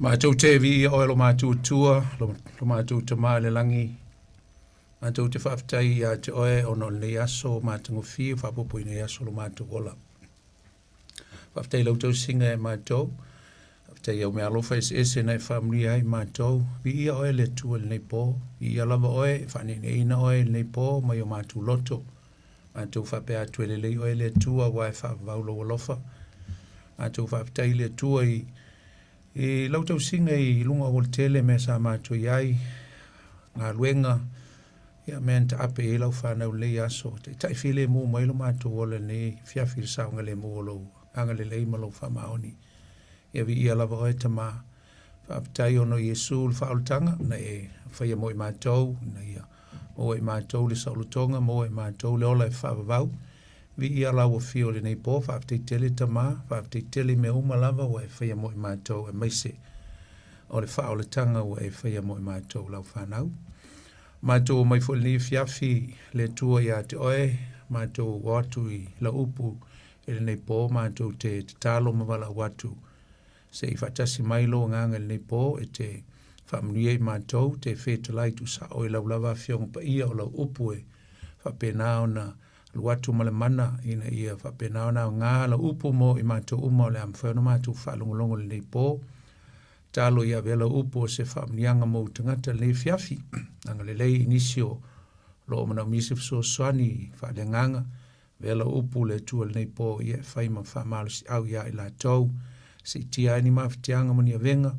Mātou te vi o lo mātou tua, lo mātou te mā le langi. Mātou te whaftai a te oe o no le aso mātango whiu, whapopo i le aso lo mātou ola. Whaftai lautou singa e mātou. Whaftai au mea alofa ese nei whamri ai mātou. Vi ia oe le tua le nei pō. Vi ia lava oe, whane ne ina oe le nei pō, mai o mātou loto. Mātou whapea atu le lei oe le tua, wai whawaulo walofa. Mātou whaftai le tua I lautou singa I lunga o tele me sa mātou iai, ngā luenga, ia mea ta ape I lau whanau le aso, te tai while mō mailo mātou ola ne whiawhiri saunga le mō lo, anga le lei malo whamaoni. Ia vi ia lava oe ta mā, whaapitai ono Yesu le whaolutanga, na whaia mo I mātou, na ia mo I mātou le saulutonga, mo I mātou le ola whaavavau, vi ia lawa fio le nei pō, whaaftai tele ta mā, whaaftai tele me uma lava wa whaia mo I mātou e maise. O le whao le tanga wa whaia mo I mātou lau whanau. Mātou mai fo le whiawhi le tua ia te oe, mātou watu I la upu e le nei pō, mātou te talo mawala watu. Se I whatasi mailo nganga le nei pō, e te whamnuia I mātou, te whetalai tu sa oi lau lava whionga pa ia o lau upu e whapenao na luatu male mana ina ia whapenao na ngā la upu mo I mātou uma o le amwhano mātou whalongolongo le nei pō. Talo ia vela upu o se whamnianga mo tangata le whiawhi. Anga le lei inisio lo mana misif so swani whalenganga. Vela upu le tua le nei pō ia whaima whamalo si au ia I la tau. Si tia ni mawhitianga mani a venga.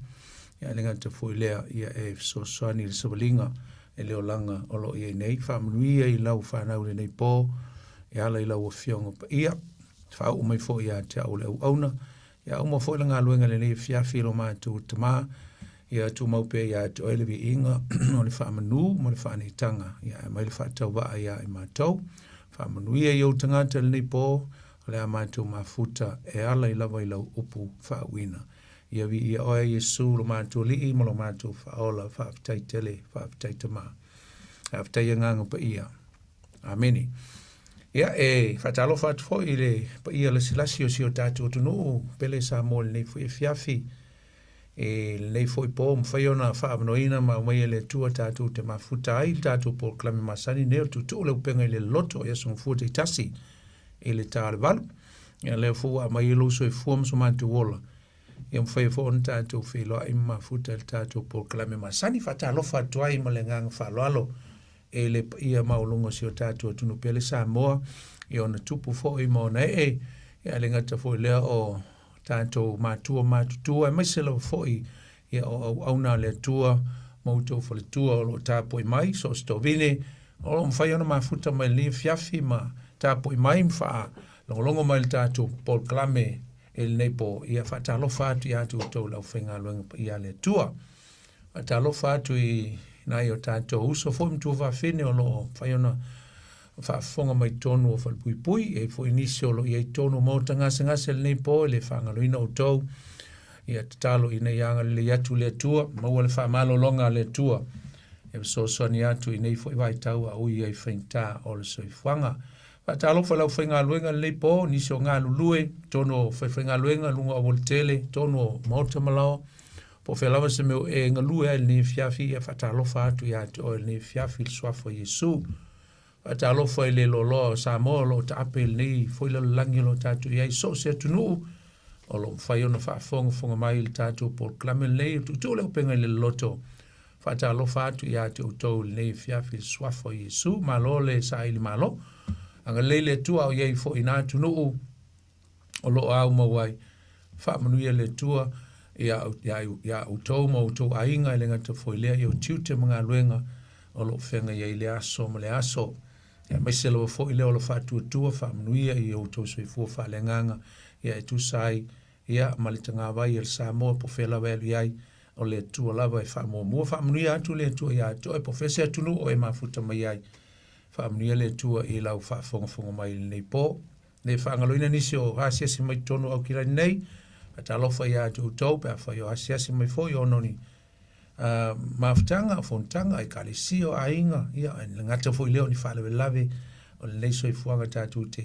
Ia lenga te fuilea ia so swani le sabalinga. E leo langa o lo ia nei. Whamanuia I lau whanau le nei pō. E ala I lau o whionga pa ia, whao umai fo ia te au le au auna, ia uma fo ila ngā luenga le nei whiawhi lo mātou te mā, ia tu maupe ia te oelewi inga, o le whaamanu, mo le whaanitanga, ia mai le whaatau waa ia I mātou, whaamanu ia I au tangata le nei pō, o le a mātou mafuta, e ala I lava I lau upu whaawina. Ia vi ia oe Yesu lo mātou lii, mo lo mātou whaola, whaafitai tele, whaafitai te mā, whaafitai nganga pa ia. Ameni. Ia whatalo whatu fo I le pa ia le silasi o si o tātou tunu pele sa mo le nei fo I whiawhi le nei fo I pō mwhaiona whaamanoina ma umai le tua tātou te mafuta ai tātou po klame masani neo tutu le upenga I le loto ia song fuate I tasi I le tāle walu ia leo fua mai I luso I fuam so mātou wola ia mwhai fo on tātou whiloa I mafuta le tātou po klame masani whatalo whatu ai ma le nganga whaloalo e le ia maulunga si o tātua tunu pele sa moa I ona tupu fo I mauna ia le ngata fo lea o tātou mātua mātutua e maisela fo ia o auna le tua mautou fo le tua o lo tāpoi mai so stovine o lo mwhai ona mafuta mai li whiawhi ma tāpoi mai mwha longolongo mai le tātou Paul Klame e le neipo ia whatalo whatu ia tu tau lau whenga luenga ia le tua whatalo whatu I nai o tātou uso fo mtu whawhine o lo whaiona whafonga mai tonu o whalpui pui e fo inisio lo I tonu mauta ngase le nei po le whangaloina o tau ia tatalo I nei anga le atu le tua maua le whamalo longa le tua e so soni atu I nei fo I vai tau a ui ai whainta o le soifuanga whatalo whalau whainga luenga le nei po nisio ngā lulue tonu o whainga luenga lunga o voltele tonu o mauta malao po whelama se meu e ngalue ai ni whiawhi e whatalofa atu ia te o ni whiawhi swafo Yesu. Whatalofa I le lolo sa mo lo ta apel ni foila langi lo tatu ia so se tunu o lo whaiona whaafonga mai le tatu por klame nei tu le upenga le loto. Whatalofa atu ia te utou ni whiawhi swafo Yesu ma lo le sa ili malo. Anga le tua o iei fo ina tunu o lo au mawai. Whaamanuia le tua ia utou mo utou ainga I le ngata foilea I o tiute mga luenga o lo whenga ia I le aso ma le aso. Ia maisela wa foilea o lo whatuatua whaamanuia I o utou soifua whalenganga ia e tusai ia malitanga vai El Samoa po whela welu iai o le tua lava e whaamua whaamanuia atu le tua ia to e po whese atunu o e mafuta mai iai. Whaamanuia le tua I lau whaafonga mai le nei po. Le whaangaloina nisi o hasiasi mai tonu au kirai nei. Atalofa ia tu tau pe fa yo asiasi mai fo yo noni maftanga fontanga I kalisio ainga ia ngata fo leo ni fale lave o le so I fuanga tatu te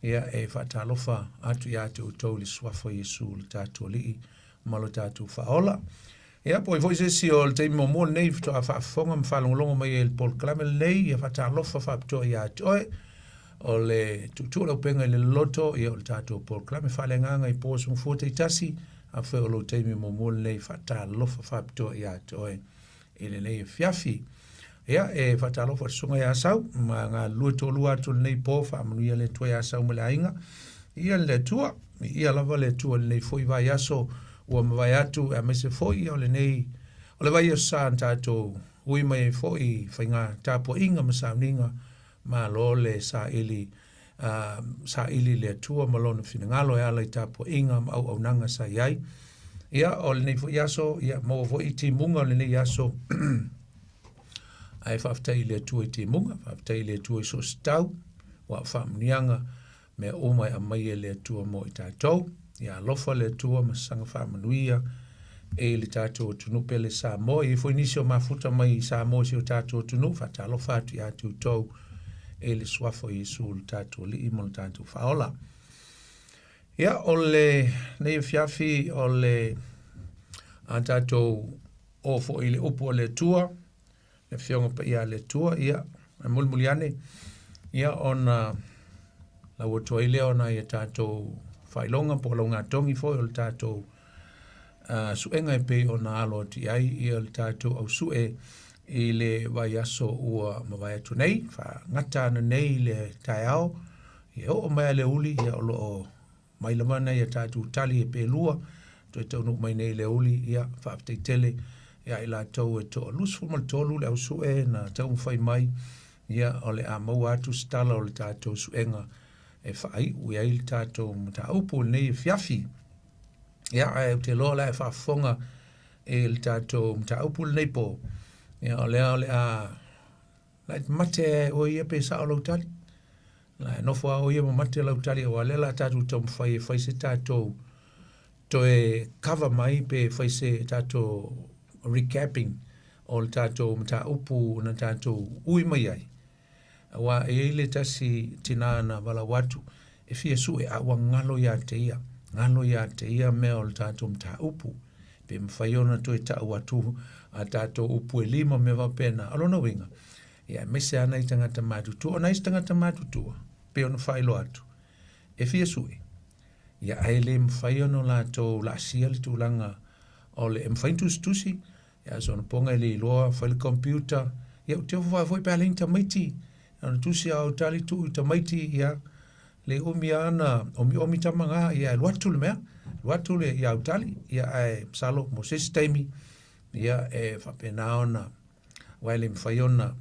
ia e fatalofa atu ia tu tau li swafo Yesu tatu li malo tātou whaola. Ia, po i fo i se si o le teimi mo nei to a whaafonga mwhalongolongo mai e Paul Clamel nei, ia whatalofa whaaptoa i a toe, o le tutua lau penga i le loto, ia o le tātou Paul Clamel whalenganga i pōsung fuata i tasi, a whai o lo teimi mo nei whatalofa whaaptoa i a toe, i le nei e fiafi. Ia, e whatalofa sunga i a sau, ma ngā lua tolu atu nei pō, whaamanuia le tua i a sau me le ainga, ia le tua, ia lava le tua le nei fo i vai aso, ua mawai atu a mese foi o le nei, o le vai o sa tātou ui mai foi whainga tāpua inga masauninga ma lo le sa ili le tua malona whinangalo e ala i tāpua inga ma au nanga sa iai. Ia o le nei foi aso, ia maua foi ti munga o le nei aso ai whaftai le tua i ti munga, whaftai le tua i so stau, wa whamunianga me umai a mai le tua mo i tātou. Ia lofa le tua ma sanga whaamanuia e le tātou tunupe le sa mo i fo inisio mafuta mai sa mo si o tātou tunu whata lofa atu i atu tau e le swafo i su le tātou li imo le tātou whaola. Ia o le nei fiafi o le a tātou o fo i le upo le tua le fionga pa ia le tua ia mulmuliane ia ona la woto i leona i tātou whailonga po launga tongi fo o le tātou suenga e pe o na alo ti ai i o le tātou au sue i le vai aso ua mawai atu nei, wha ngata ana nei le tai ao, i o mai le uli i o lo mai lamana i a tātou tali e pe lua, to e taunu mai nei le uli i a whaaptei tele, i a ila tau e to lus fumal tolu le au sue na tau mwhai mai, i a o le a mau atu stala o le tātou suenga, e whai ui ai tātou mta upu nei fiafi. Ia e te loa la e whaafonga e tātou mta upu nei po. Ia o lea a lai mate o ia pe sa o lautali. Lai nofo o ia ma mate lautali o alela tātou tau mwhai e whai se tātou to e cover mai pe whai se tātou recapping o le tātou mta upu na tātou ui mai ai. Wa e le tasi tinana wala watu e fia su e awa ngalo ya te ia me o le tātou mta upu pe mwhaiona to e ta watu a tātou upu e lima me wapena alona winga ia mese ana i tangata matutua ona i tangata matutua pe ona whailo atu e fia su e ia aile mwhaiona la tō la sia li tūlanga o le mwhaintus tusi ia zona ponga i le iloa whaile computer ia te whai pe alin ta maiti ana tusi au tali tu i tamaiti ia le omi ana omi tamanga ia luatu le mea luatu le ia au tali ia e salo mo sistemi ia e whapena ona waile mwhaiona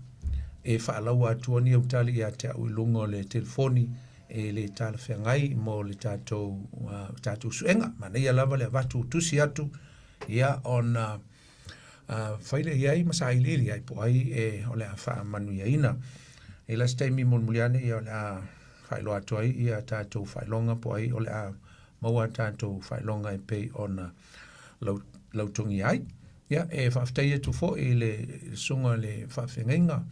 e whaalau atu ani au tali ia te au ilungo le telefoni e le tala whengai mo le tātou suenga mana ia lava le watu tusi atu ia ona whaile iai masailiri ai po ai e ole a wha manu ia ina e las taimi mulmuliane i o le a whailo atu ai i a tātou whailonga po ai o le a maua tātou whailonga e pei o na lautungi ai. Ia e whaftai atu fo i le sunga le whawhengainga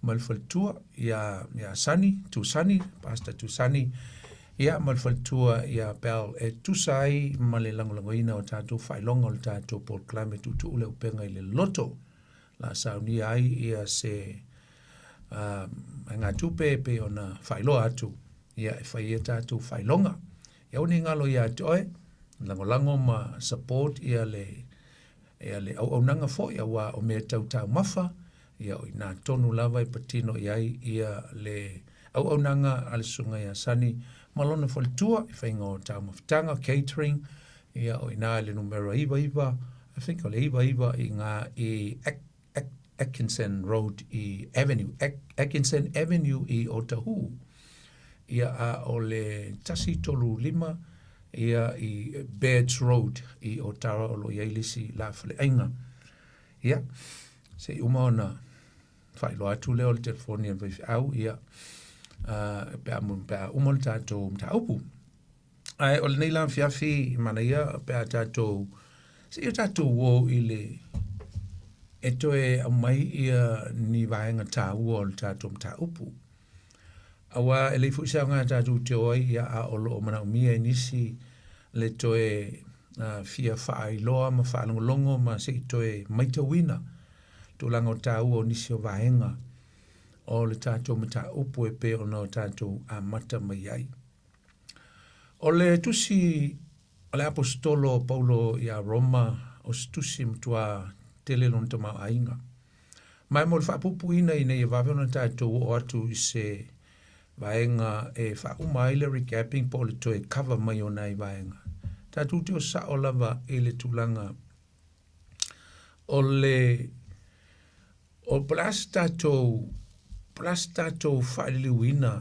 malwhaltua i a Sani, Tusani, Pastor Tusani, ia malwhaltua i a Bell e tusai ma le langolangoina o tātou whailonga o le tātou Paul Clamel tutu ule upenga i le loto la sauni ai i a se ngā tupe pe ona whailoa atu ia e whai e tātou whailonga. Ia uni ngalo ia toe, langolango ma support ia le au nanga fo ia wa o mea tau mafa, ia o nā tonu lava i patino iai ia le au nanga ale sunga ia Sani malona whalitua i whainga o tau mawhitanga, catering, ia o nā le numero iwa, I think o le iwa i ngā i Atkinson Road i Avenue, Atkinson Avenue i Otahu. Ia a o le tasi tolu lima, ia i Bairds Road i Otara o lo iailisi la fale ainga. Ia, se umaona whailo atu leo le telefoni an vaifi au, ia pea umol tātou mta upu. Ai, o le nei lan fiafi mana ia, pea tātou, se ia tātou wo i le e toe au mai ia ni vaenga tā ua o le tātou mta upu. Awa e le fuisa ngā tātou te oi ia a olo o mana umia inisi le toe fia whaailoa ma whaalongolongo ma se itoe maitawina tūlanga o tāua o nisi o vaenga o le tātou mata upu e pe o no tātou a mata mai ai. O le tusi o le apostolo Paulo ia Roma o se tusi mtua tele lon tama ainga. Mai mo le whaapupu ina i nei e vavena tātou o atu i se vaenga e whaumai le recapping po le toe cover mai o nei vaenga. Tātou te o sa o lava e le tūlanga o le o plas tātou whailiwina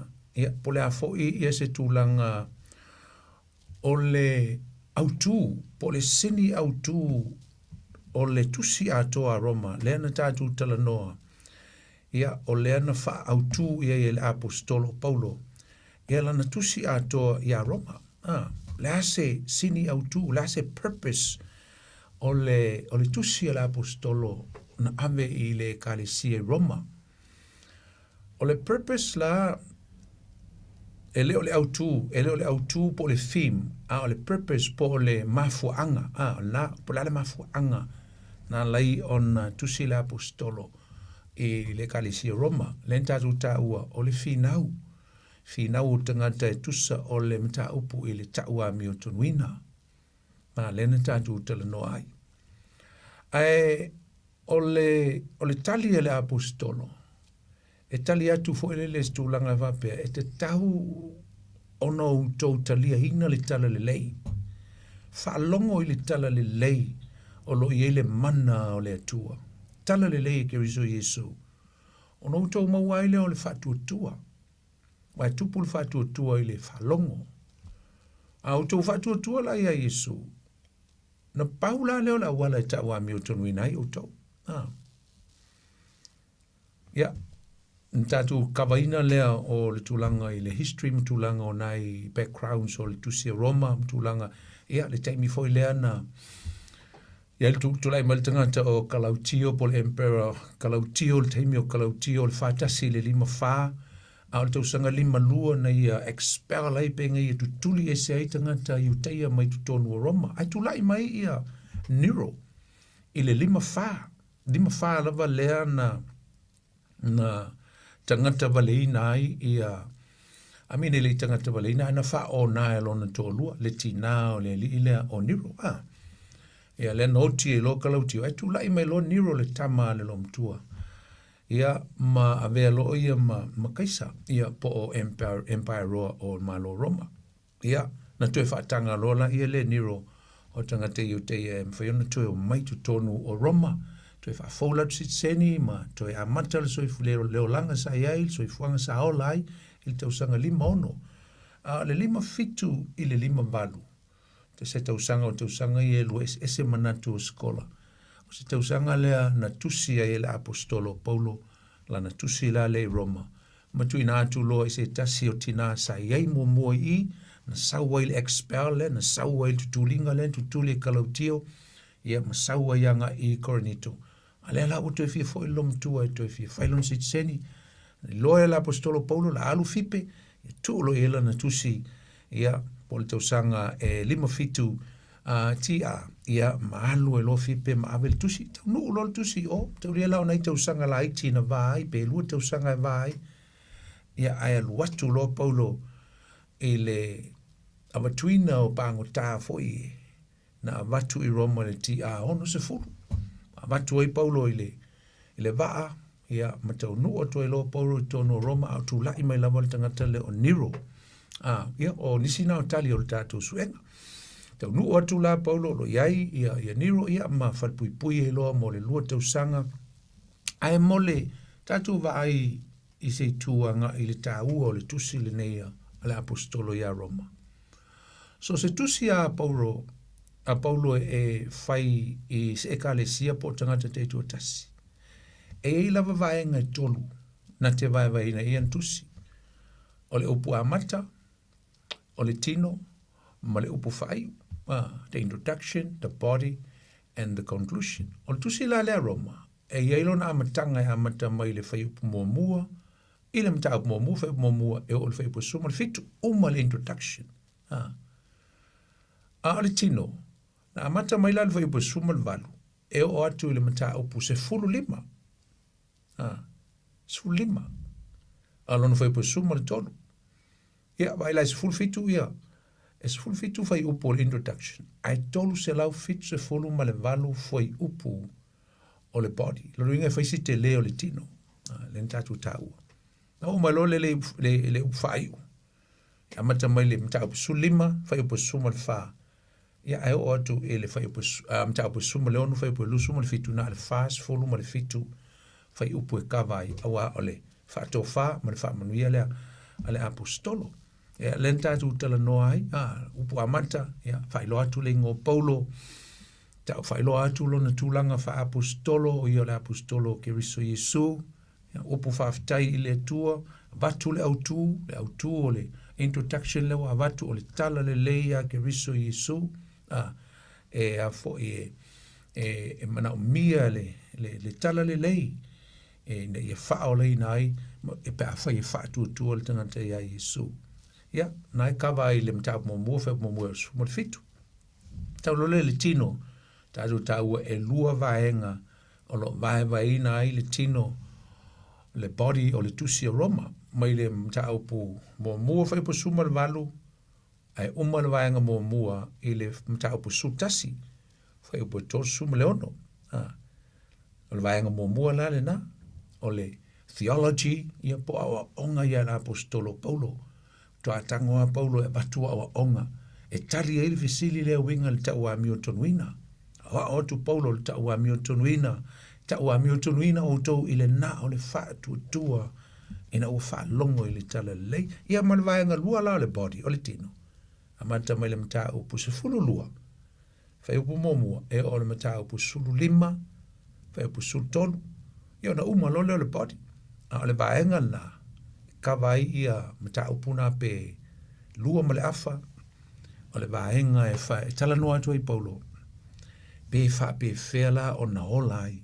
po le afo i se tūlanga o le autū, po le sini autū o le tusi atoa Roma, le ana tātou talanoa, ia o le ana wha autū ia le apostolo Paulo, ia lana tusi atoa ia Roma, le ase sini autū, le ase purpose o le tusi le apostolo na ave i le kalesia Roma. O le purpose la e leo le autū po le theme, o le purpose po le mafuanga, po le mafuanga na lai on tusi le apostolo i le kalesia Roma, le tātou tāua o le finau o tangata e tusa o le mata upu i le taua mi o tonuina, le na tātou talanoa ai. O le tali e le apostolo, e tali atu fo ele le stulanga vapea, e te tahu ono tau talia hina le tala le lei. Whaalongo i le tala le lei, o lo i ele mana o le atua. Tala le lei e ke riso Yesu. Ono tau mawaile o le whatua tua. Wai tupu le whatua tua i le whalongo. A o tau whatua tua la ia Yesu. Na paula leo la wala e tawa mi o tonuina i o tau. Ia. Tātou kawaina lea o le tūlanga i le history mtūlanga o nai backgrounds o le tusi Roma mtūlanga. Ia le taimi foi lea na ia le tūlai maltangata o Kalautio po le emperor Kalautio, le taimi o Kalautio le whātasi le 5 whā. A le tausanga 5 lua na ia expel lai penga ia tutuli e se ai tangata i uteia mai tutonu o Roma. Ai tūlai mai ia Nero i le 5 whā. 5 whā lava lea na tangata waleina ai ia amine le tangata waleina ana wha o nai alona tōlua le tina o le ilea o Nero ia le noti e lo Kalautio ai tūlai mai lo Nero le tama le lo mtua ia ma avea lo ia ma kaisa ia po o empire roa o malo Roma ia na tue whaatanga lola ia le Nero o tangata i uteia e mwhaiona tue o mai tu tonu o Roma toi fa fola tseni ma toi amata le soi fulero leolanga sa iai soi fuanga sa olai il tau sanga 5 ono le 5 fitu i le 5 balu te se tau sanga o tau sanga i elu ese manatu o skola o se tau sanga lea na tusi a ele apostolo Paulo la na tusi la le Roma ma tui na atu loa ese tasi o tina sa iai mua i na saua il expel le na saua il tutulinga le tutuli Kalautio ia ma saua ianga i Coronito ale la o te fia foi lom tua e te fia failon sit seni loe la apostolo Paulo la alu fipe e tu lo ela na tusi ia pole tau sanga e 5 fitu tia ia maalu e lo fipe ma avel tusi tau nu lo tusi o tau ria la o nei tau sanga la iti na vai pe lu tau sanga vai ia ai alu watu lo Paulo e le avatuina o pango ta foi na avatu i Roma le tia ono se fulu Vatu ai Paulo i le vaa, ia matau nua to e lo Paulo i tono Roma, au tu lai mai lava le tangata le o Nero. Ia o nisi nao tali o le tātou suenga. Tau nua tu la Paulo lo iai, ia Nero, ia ma whalpui e loa mo le lua tau sanga. Ai mo le tātou vai i se tuanga i le tāua o le tusi le neia a le apostolo ia Roma. So se tusi a Paulo e fai i se ekalesia po tangata te tuatasi. E lava vaenga tolu na te vai na ian tusi. O le upu amata, o le tino, ma le upu fai, the introduction, the body, and the conclusion. O le tusi la lea Roma, e ielo na amatanga e amata mai le fai upu mua, i le mta upu mua, fai upu mua, e o le fai upu suma, le fitu uma le introduction. A le tino, Na amata mai la le fai upesuma le valu. E o atu ile mata upu se fulu lima. Se fulu lima. Alona fai upesuma le tolu. Ia, vai la se fulu fitu ia. E se fulu fitu fai upu le introduction. Ai tolu se lau fitu se fulu ma le valu fai upu o le body. Lalo inga fai si te leo le tino. Le ntatu taua. Na o malo le upfaiu. Amata mai le mta upu sulima fai upesuma le faa. Ia ai o atu e le fai mta upu suma le onu fai upu lusuma le fitu na le faa se fulu ma le fitu fai upu e kawai awa ole faa to faa ma le faa manuia lea ale apostolo. Ia lenta tu tala noa ai upu amata ia fai lo atu le ngo Paulo tau fai lo atu lo na tulanga faa apostolo o ia le apostolo ke riso Yesu ia upu faa fitai i le tua vatu le autu o le introduction le wa vatu o le tala le leia ke riso Yesu e a fo e mana o mia le tala le lei e ne ia faa o lei nai e pe a fai faa tu le tangata ia Yesu ia nai kawa i le mta mo mo fitu tau lo le tino tau e lua vaenga o lo vai nai le tino le body o le tusi Roma mai le mta upu mo fai po suma le valu ai uma le vaenga mua i le mta upu sutasi fai upu tosu me le ono o le vaenga mua la le na o le theology ia po awa onga ia la apostolo Paulo to atangoa Paulo e batua awa onga e tari e le fisili le winga le tau a miotonuina awa otu Paulo le tau a miotonuina o tau i le na o le faa tua ina ua faa longo i le tala lei ia ma le vaenga lua la le body o le tino amata mai le mta upu se fulu lua fai upu momua e o le mta upu sulu lima fai upu sulu tolu ia na uma lole o le body a le vaenga la kawai ia mta upu na pe lua ma le afa o le vaenga e fai tala noa atu ai Paulo pe fa pe fela o na olai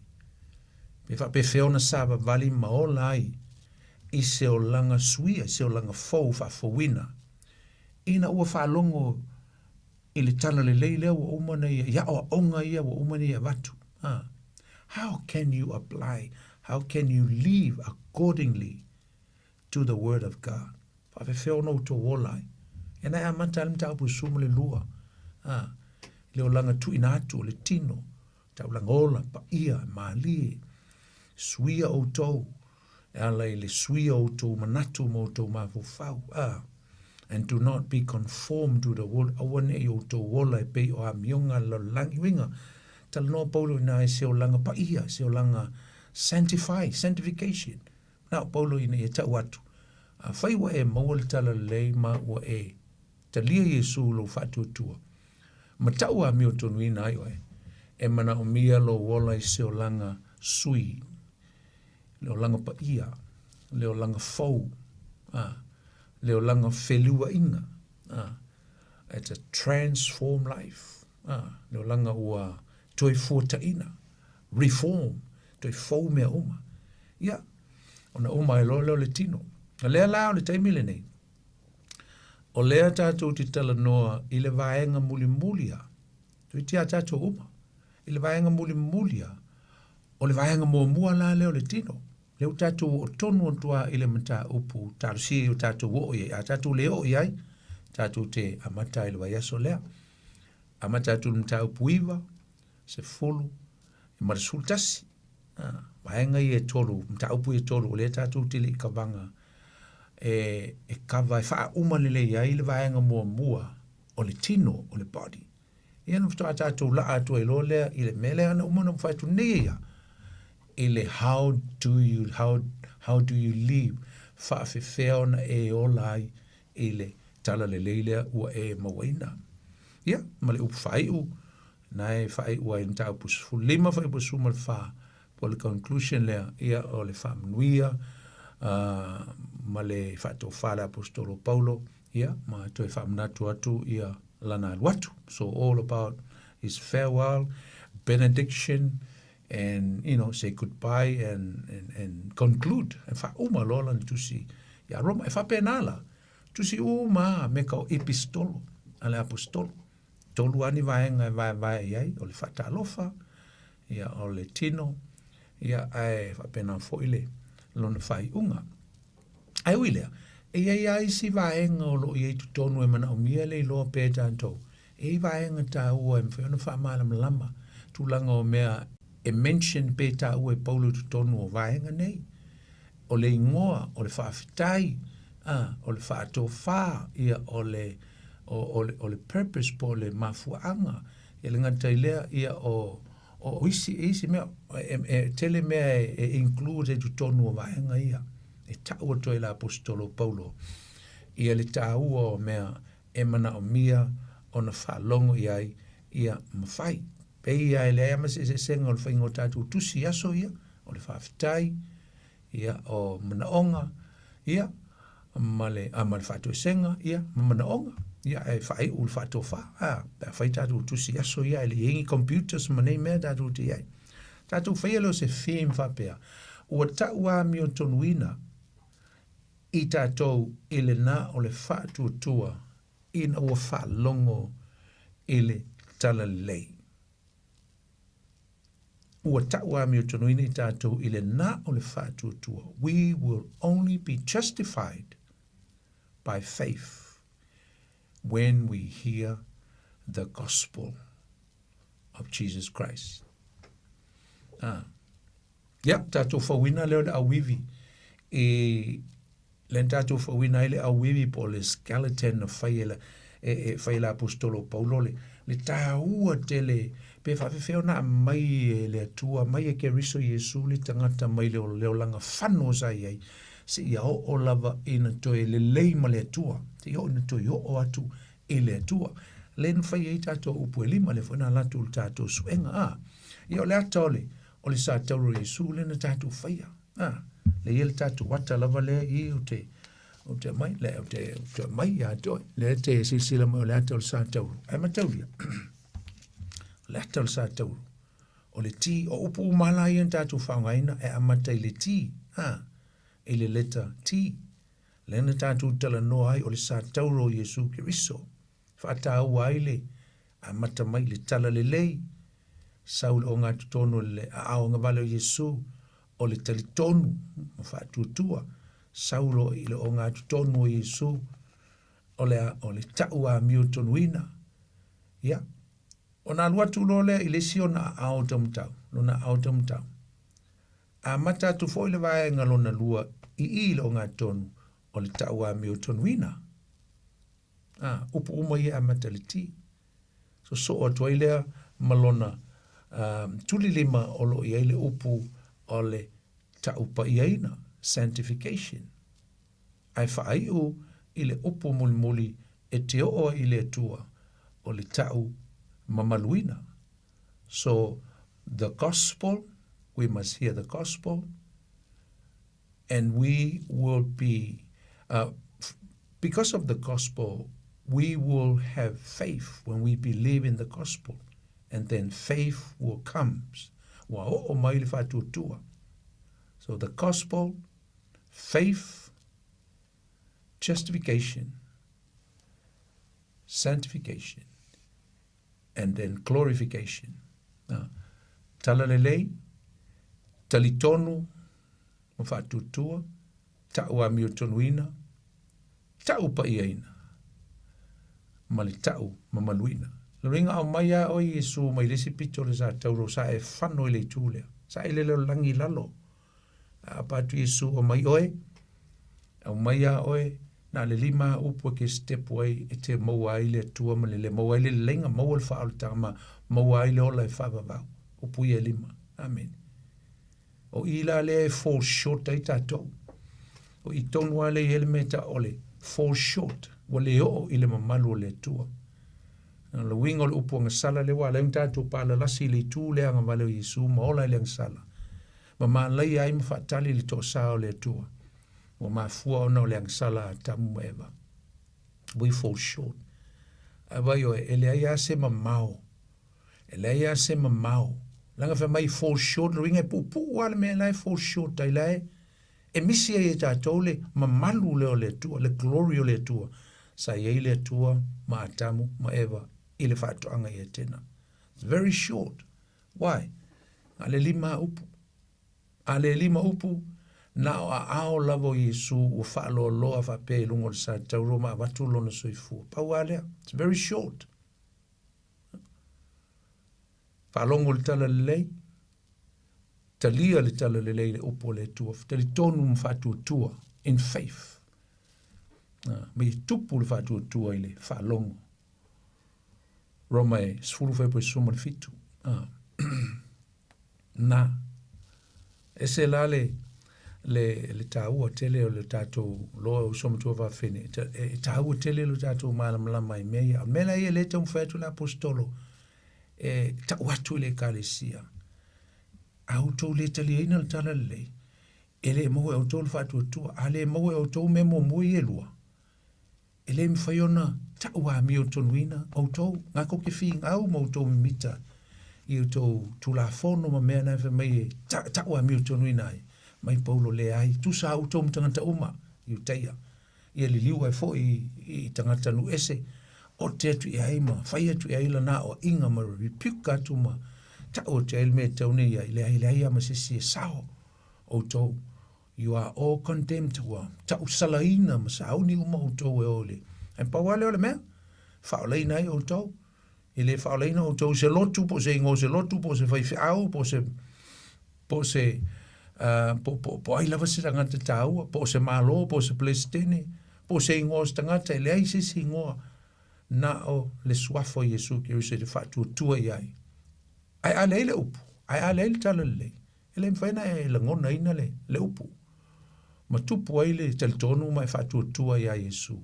pe fa pe fe ona sava vali ma olai i se o langa suia se o langa fou fa fowina ina ua whaalongo i le tala le leile ua umana ia o onga ia ua umana ia watu. How can you apply, how can you live accordingly to the word of God? Whawhewheo no to wolai. E nai amata alim tau pu sumu le lua. Le o langa tu inatu le tino. Tau langa ola pa ia maali. Suia o tau. Ala i le suia o tau manatu mo tau mawhau. And do not be conformed to the world. Awane i o tau wola e pei o a mionga la langi winga. Tala noa Paulo ina e seo langa pa ia, seo langa sanctification. Nao Paulo ina e tau atu. Whai wa e mawal tala lei ma wa e talia Yesu lo whatutua. Ma tau a mio tonu ina ai oe. E mana o mia lo wola i seo langa sui. Leo langa pa ia. Leo langa fau. Leo langa whelua inga. It's a transformed life. Leo langa ua toi fuata ina. Reform. Toi fau mea uma. Ia. Ona uma e leo le tino. A lea lao le taimile nei. O lea tātou ti tala noa i le vaenga muli mulia. Tui tia tātou uma. I le vaenga muli mulia. O le vaenga mua la leo le tino. Leo tātou o tonu ontua i le mata upu. Tārusi o tātou o iai. A tātou leo iai. Tātou te amata i le vaiaso lea. Amata tu mta upu iwa. Se fulu. I marasultasi. Vaenga i e tolu. Mta upu i tolu. O lea tātou tili i kavanga. E kawa e wha umalele iai le vaenga mua. O le tino. O le body. Ia na fitoa tātou la atua i lo lea. I le mele ana umana mwhaitu nei ia. Ile how do you live fa fe feona e olai ile tala le leile ua e mawaina ia male u fai u nai fai u ai nta pus fulima fai pus mal fa po le conclusion le ia o le famnuia male fa to fala apostolo Paulo ia ma to famnatu atu ia lana watu so all about his farewell benediction and say goodbye and conclude e fa uma lola tu si ya Roma e fa penala tu si uma me ka epistolo ale apostolo tolu ani vaenga vai iai, o le whatalofa, ia o le tino, ia ai whapena foile, lona whai unga. Ai uilea, e ai si vaenga o lo iei tutonu e mana o mia le loa pēta antou. E vaenga tā ua e mwhiona whamala malama, tūlanga o mea e mention pēta ua e Paulo tutonu o vaenga nei. O le ingoa, o le whaafitai, o le whaatofā, ia o le purpose po le mafuanga, ia le ngata ilea, ia o isi mea, tele mea e include e tutonu o vaenga ia. E tāua toi la apostolo Paulo. Ia le tāua o mea e mana o mia o na whalongo iai ia mawhai. Pei ia e le ama se senga o le whaingo tātou tusi aso ia, o le whaafitai, ia o manaonga, ia, ma le whātua senga, ia, ma manaonga, ia e whai u le whātua wha, whai tātou tusi aso ia, le hengi computers manei mea tātou te iai. Tātou whaialo se whim whapea. Ua taua mi o tonuina, i tātou ele nā o le whātua ina ua whalongo ele tala lei. Ua taua mi o tonuina i tātou ele nā o le whātua. We will only be justified by faith when we hear the gospel of Jesus Christ. Tātou whawina leo le awivi len tātou whawina ele awivi po le skeleton na whaila apostolo Paulo le tāua tele pe whawhewheo na mai le atua mai e ke riso Jesu le tangata mai leo langa whano sa iai se ia o lava ina toe le leima le atua te o ina toe o atu e le atua len whai e tātou upu e lima le whana latu le tātou suenga ia o le atole o le sa tauro Jesu le na tātou whaia le iel tātou wata lava le i o te mai le o te mai a toi le te silsila mai o le ata o le sa tauro ai mataulia le ata o le sa tauro o le ti o upu umala i en tātou whaungaina e amata i le ti i le leta ti le na tātou tala noa ai o le sa tauro Jesu Kiriso whata au aile amata mai le tala le lei Saul o ngā tutono le ao ngā vale o Jesu o le talitonu o whaatutua Saulo i le o ngā tutono o Jesu o le tau a miu tonuina ia o nā lua tulo le i le si o na ao tamtau lona ao tamtau a mata tu foi le vae ngā lona lua i le o ngā tonu o le tau a miu tonuina upu uma i a mata le ti so o tuailea malona tuli lima o lo i le upu o le taupa iaina, sanctification. Ai whaaiu i le upu muli e te o i le atua o le tau mamaluina. So the gospel, we must hear the gospel and we will be, because of the gospel, we will have faith when we believe in the gospel. And then faith will come. So the gospel, faith, justification, sanctification, and then glorification. Talalelei, talitonu, mafatutua, ta'u amiutonuina, ta'u paiaina, malita'u mamaluina. Ringa au maia o Yesu mai lesi pito le sa tauro sa e whano i le tūlea. Sa e lelo langi lalo. A patu Yesu o mai oe. Au maia oe. Na le lima upu ke step wai e te maua i le tua ma le maua i le lenga maua le whaal tama. Maua i le ola e whawawau. Upu i e lima. Amen. O ila le fall short ai tātou. O i tonua le elementa ole. Fall short. Wa le o i le mamalu le tua. Le wingo le upu sala le wala tātou pala lasi le tū le anga wale o Yesu ma ola le sala. Ma ma lai ai ma whaatali le tō sao le tua. Wa ma fua ona o le sala tamu eva. We fall short. Awai o e le aia se ma mau. E le aia se ma mau. Langa wha mai fall short le winga pu wale me lai fall short tai lai. E misi e tātou le ma malu le o le tua, le glory o le tua. Sa iei le tua ma atamu ma eva. i le whaatoanga ia tena. It's very short. Why? Ale lima upu. Ale lima upu na o ao lavo Yesu o whaalo loa whape lungo le sa tauroma watu lona soifua. Pau alea. It's very short. Whalongo le tala le lei. Talia le tala le lei le upo le tua. Tali tonu mwhatu tua. In faith. Me tupu le whatu tua ile whalongo. Roma e sfuru whaipo suma le fitu. Na. Ese la le tāua tele o le tātou loa o somatua whawhene. Tāua tele o le tātou mālamlama i mea. Mela ia le tau mwhaitu la apostolo. Ta watu le kalesia. Au tau le tali eina le tala le. Ele moe au tau le whatu tua. Ale moe au tau memo mui e lua. Ele mwhaiona ta ua mi o tonuina. Au tau ngako ke whing au mo tau mita. I o tau tula whono ma mea nai whamai ta ua mi o tonuina ai. Mai paulo le ai. Tu sa au tau mtangata uma. I o teia. I li liu ai fo i tangata nu ese. O te atu i aima, whai atu i aila na o inga mara, ripiuka atu ma, ta o te aile me tau nei ai, le ai ama sisi e sao, o tau, you are all condemned to wa, ta o salaina ma sa au ni uma o tau e ole. E pawale ole mea, whaoleina ai o tau, i le whaoleina o tau se lotu, po se ingo se lotu, po se whaifi au, po ai lava se tangata taua, po se malo, po se plestene, po se ingo se tangata, le ai sisi ingoa, na o le suafo Yesu ki o se te whatu tua iai. Ai a leile upu, ai a leile tala le. Ele mwhaina e la ngona ina le upu. Ma tupu ai le talitonu mai whatu tua iai Yesu.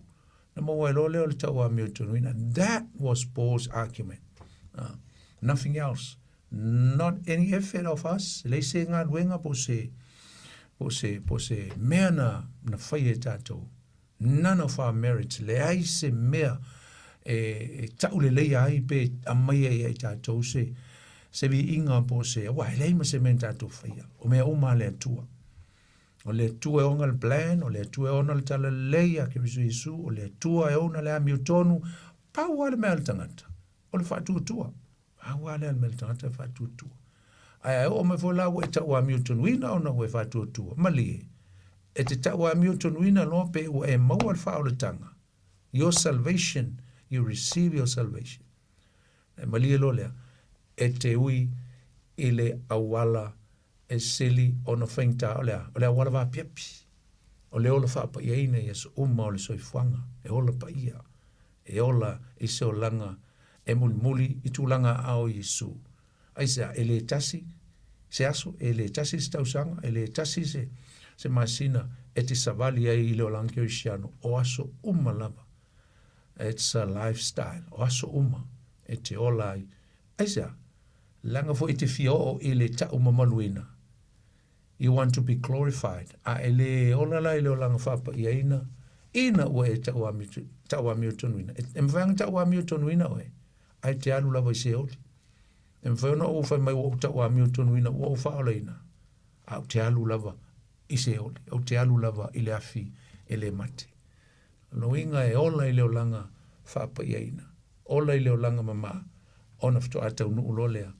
Na maua e lole o le tau a meo tonuina. That was Paul's argument. Nothing else. Not any effort of us. Le se ngā ruenga po se mea na whai e tātou. None of our merits. Le ai se mea tau le lei ai pe amai ai tātou se vi inga po se wai lei ma se men tātou whaia o mea uma le atua o le atua e onga le plan o le atua e ona le tala lei a ke visu Yesu o le atua e ona le ami o tonu pau ale mea le tangata o le whatu tua pau ale mea le tangata whatu tua ai o me fola e tau ami o tonu ina ona o e whatu tua mali e te tau ami o tonu ina lo pe o e maua le whao le tanga your salvation. You receive your salvation. E malia lo lea, e te ui i le awala e sili o na whainta o lea awala wa piapi. O le ola whapa ia ina Yesu uma o le soifuanga, e ola pa ia, e ola i se o langa, e muli i tūlanga ao Yesu. Aisa, e le tasi, se aso, e le tasi se tausanga, e le tasi se masina, e te savali ai i le o langio isiano, o aso uma lava. It's a lifestyle. O aso uma. E te ola ai. Aisa, langa fo i te fio o i le ta uma maluina. You want to be glorified. A ele ola lai le o langa whapa ia ina. Ina ua e ta ua mi o tonuina. E mwhanga ta ua mi o tonuina oe. Ai te alu lava i se oli. E mwhanga o whai mai ua ta ua mi o tonuina ua o whaola ina. Au te alu lava i se oli. Au te alu lava i le afi e le mate. No inga e ola i leo langa whapa ia ina. Ola i leo langa mama. Ona fto a tau nuu lolea.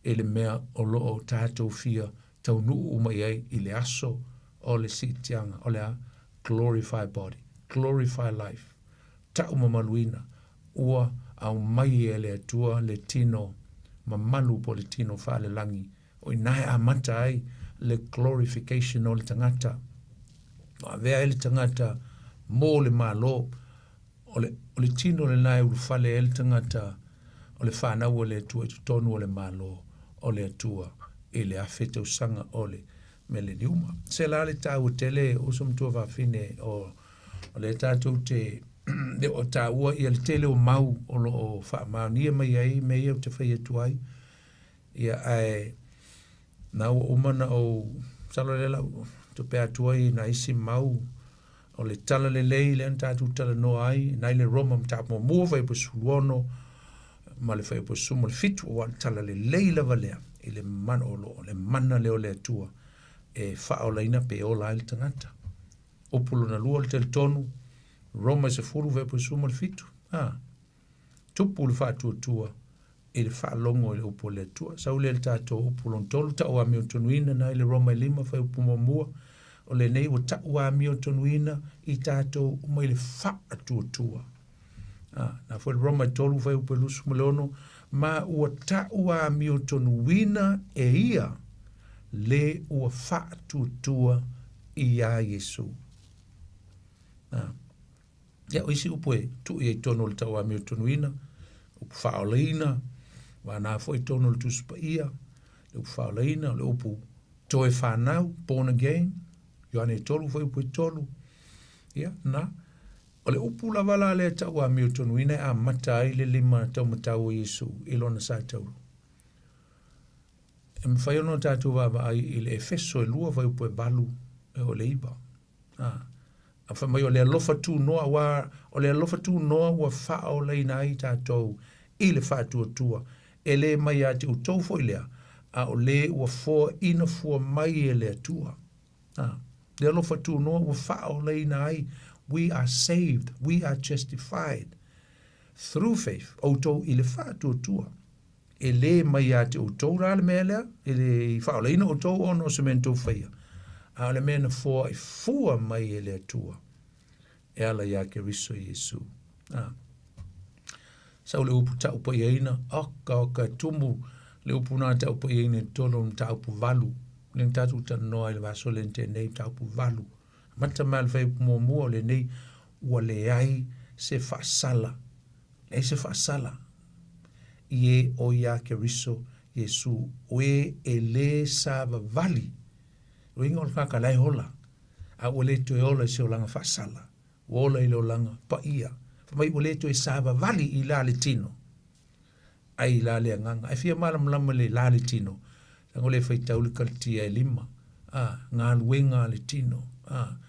E le mea o loo tātou fia. Tau nuu uma iai i le aso. O le sitianga. O le a glorify body. Glorify life. Ta uma maluina. Ua au mai e le atua le tino. Mamalu po le tino wha le langi. O inai a mata ai le glorification o le tangata. O vea e le tangata mo le malo o le tino le nai ulu fale e le tangata o le whanau o le atua i tonu o le malo o le atua e le awhete usanga o le me le niuma. Se la le tau tele o somtua whawhine o le tātou te o tāua i le tele o mau o lo o whamau nia mai ai me ia o te whai atuai ia ai na o umana o salolela to pe atuai na isi mau o le tala le lei le tātou tala no ai nai le roma mtapo mua whai po suluono ma le whai po sumo le fitu o tala le lei lava lea i le mana o lo le mana leo le atua e whaolaina pe o la il tangata o pulo na lua le tel tonu Roma se furu ve po sumo le fitu tupu le whātua i le whaalongo i le upo le tua. Sau le tātou upo lon tolu ta ua mi o tonuina na i le Roma 5 whai upo mamua. O le nei o ta ua mi o tonuina i tātou umai le whaatua. Na fo le Roma tolu whai upo lusu maleono ma ua ta ua mi o tonuina e ia le ua whaatua i a Yesu. Ia o isi upo e tu i tono le ta ua mi o tonuina upu whaoleina, wana fo i tono le tuspa ia, le upu whaoleina, le upu toe whanau, born again, Ioane tolu, fo i upu i tolu, ia, na, o le upu la wala le tau a miu tonuina a mata ai le lima tau matau o Yesu, ilona sa tau. E mwhai ono tātou waba ai i le Efeso e lua vai upu e balu e o le iba. A whamai o le alofa tū noa wa, o le alofa tū noa wa whao leina ai tātou i le whātua tua. E le mai a te utau fo i lea, a o le ua fua ina fua mai e le tua. Le alofa tū noa wa whao leina ai, we are saved, we are justified through faith. O tau i le whātua tua. E le mai a te utau rā le mea lea, e le whao leina o tau ono se mento whaia. A le mena fua i fua mai e le tua. E ala ia ke riso Yesu. Sau le upu tau pa iaina, oka tumu le upu nā tau pa iaina tolo tau pu valu. Le tatu ta noa i le vaso le te nei tau pu valu. Mata mal fai mua mua le nei ua le ai se fasala. Le se fasala. Ie o ia ke riso Yesu. Oe e le sava vali. Ringo kaka lai hola. A wale to e ola se o langa fasala. Wola i lo langa pa ia. Mai wale to e sava vali i la le tino. Ai la le nganga. Ai fia malam lama le la le tino. Tango le fai tauli kaltia e lima. Ngā luenga le tino.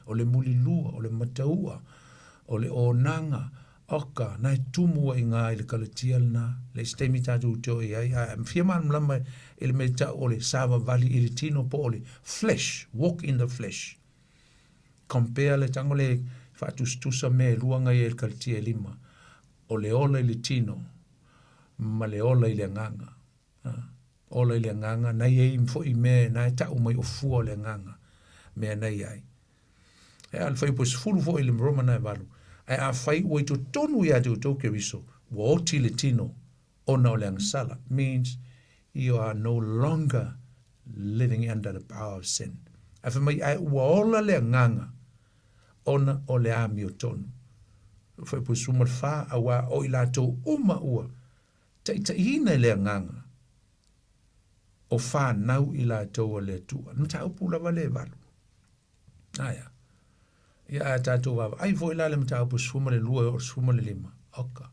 O le muli lua, o le mataua, o le onanga, oka, nai tumua i ngā i le kalatia na, le stemi tātou teo i ai. Fia malam lama e le meta o le sava vali i le tino po o le flesh, walk in the flesh. Compare le tango le whatustusa me luanga i le kalatia e lima. O le ola i le tino, ma le ola i le nganga. Ola i le nganga, nai e imfo i me, nai tau mai o fua le nganga. Mea nei ai. E al fai po sfulu fo i le mroma nai valu. Ai a fai ua i to tonu i ate o toke riso, wa oti le tino, ona o le angsala, means you are no longer living under the power of sin. Ai fai mai ai ua ola le nganga, ona o le ami o tonu. Fai po sumar fa a wa o i lato uma ua, ta hina le nganga, o fa nau i lato o le tua. Nta upu lava le valu. Aya. Ia tātou wawa. Ai fo ila le mta upu suma le lua o suma le lima. Oka.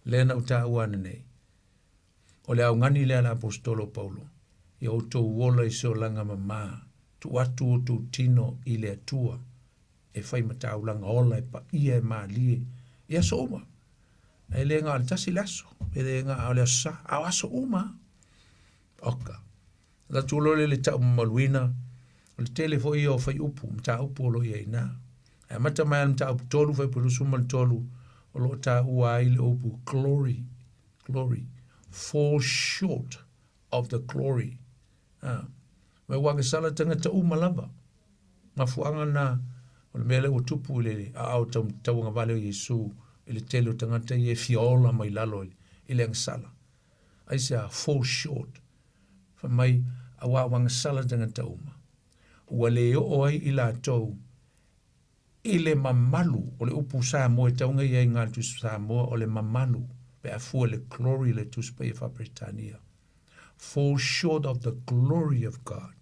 Lena uta uana nei. O le au ngani le ala apostolo Paulo. Ia o tau wola i seo langa mama. Tu atu o tu tino i le atua. E fai mata au langa ola e pa ia e maa lie. Ia so uma. E le ngā le tasi laso. E le ngā au le asa. Au aso uma. Oka. La tulole le tau maluina. O le tele fo ia o fai upu. Mta upu o lo ia ina. E mata mai mta upu tolu fai pulu suma le tolu. O lo ta ua ai le upu. Glory. Glory. Fall short of the glory. Mai waka sala tanga ta umalava. Mafuanga na. O le mele o tupu le au tau nga vale o Yesu. Ile tele o tangata i e fiola mai lalo ile ang sala. Ai sea fall short. Fa mai awa wanga sala tangata uma. Ua le o ai ila tau. Ile mamalu. O le upu saa moe taunga i ai ngā tusu saa moe. O le mamalu. Pe a fua le glory le tuspa i fa Britannia. Fall short of the glory of God.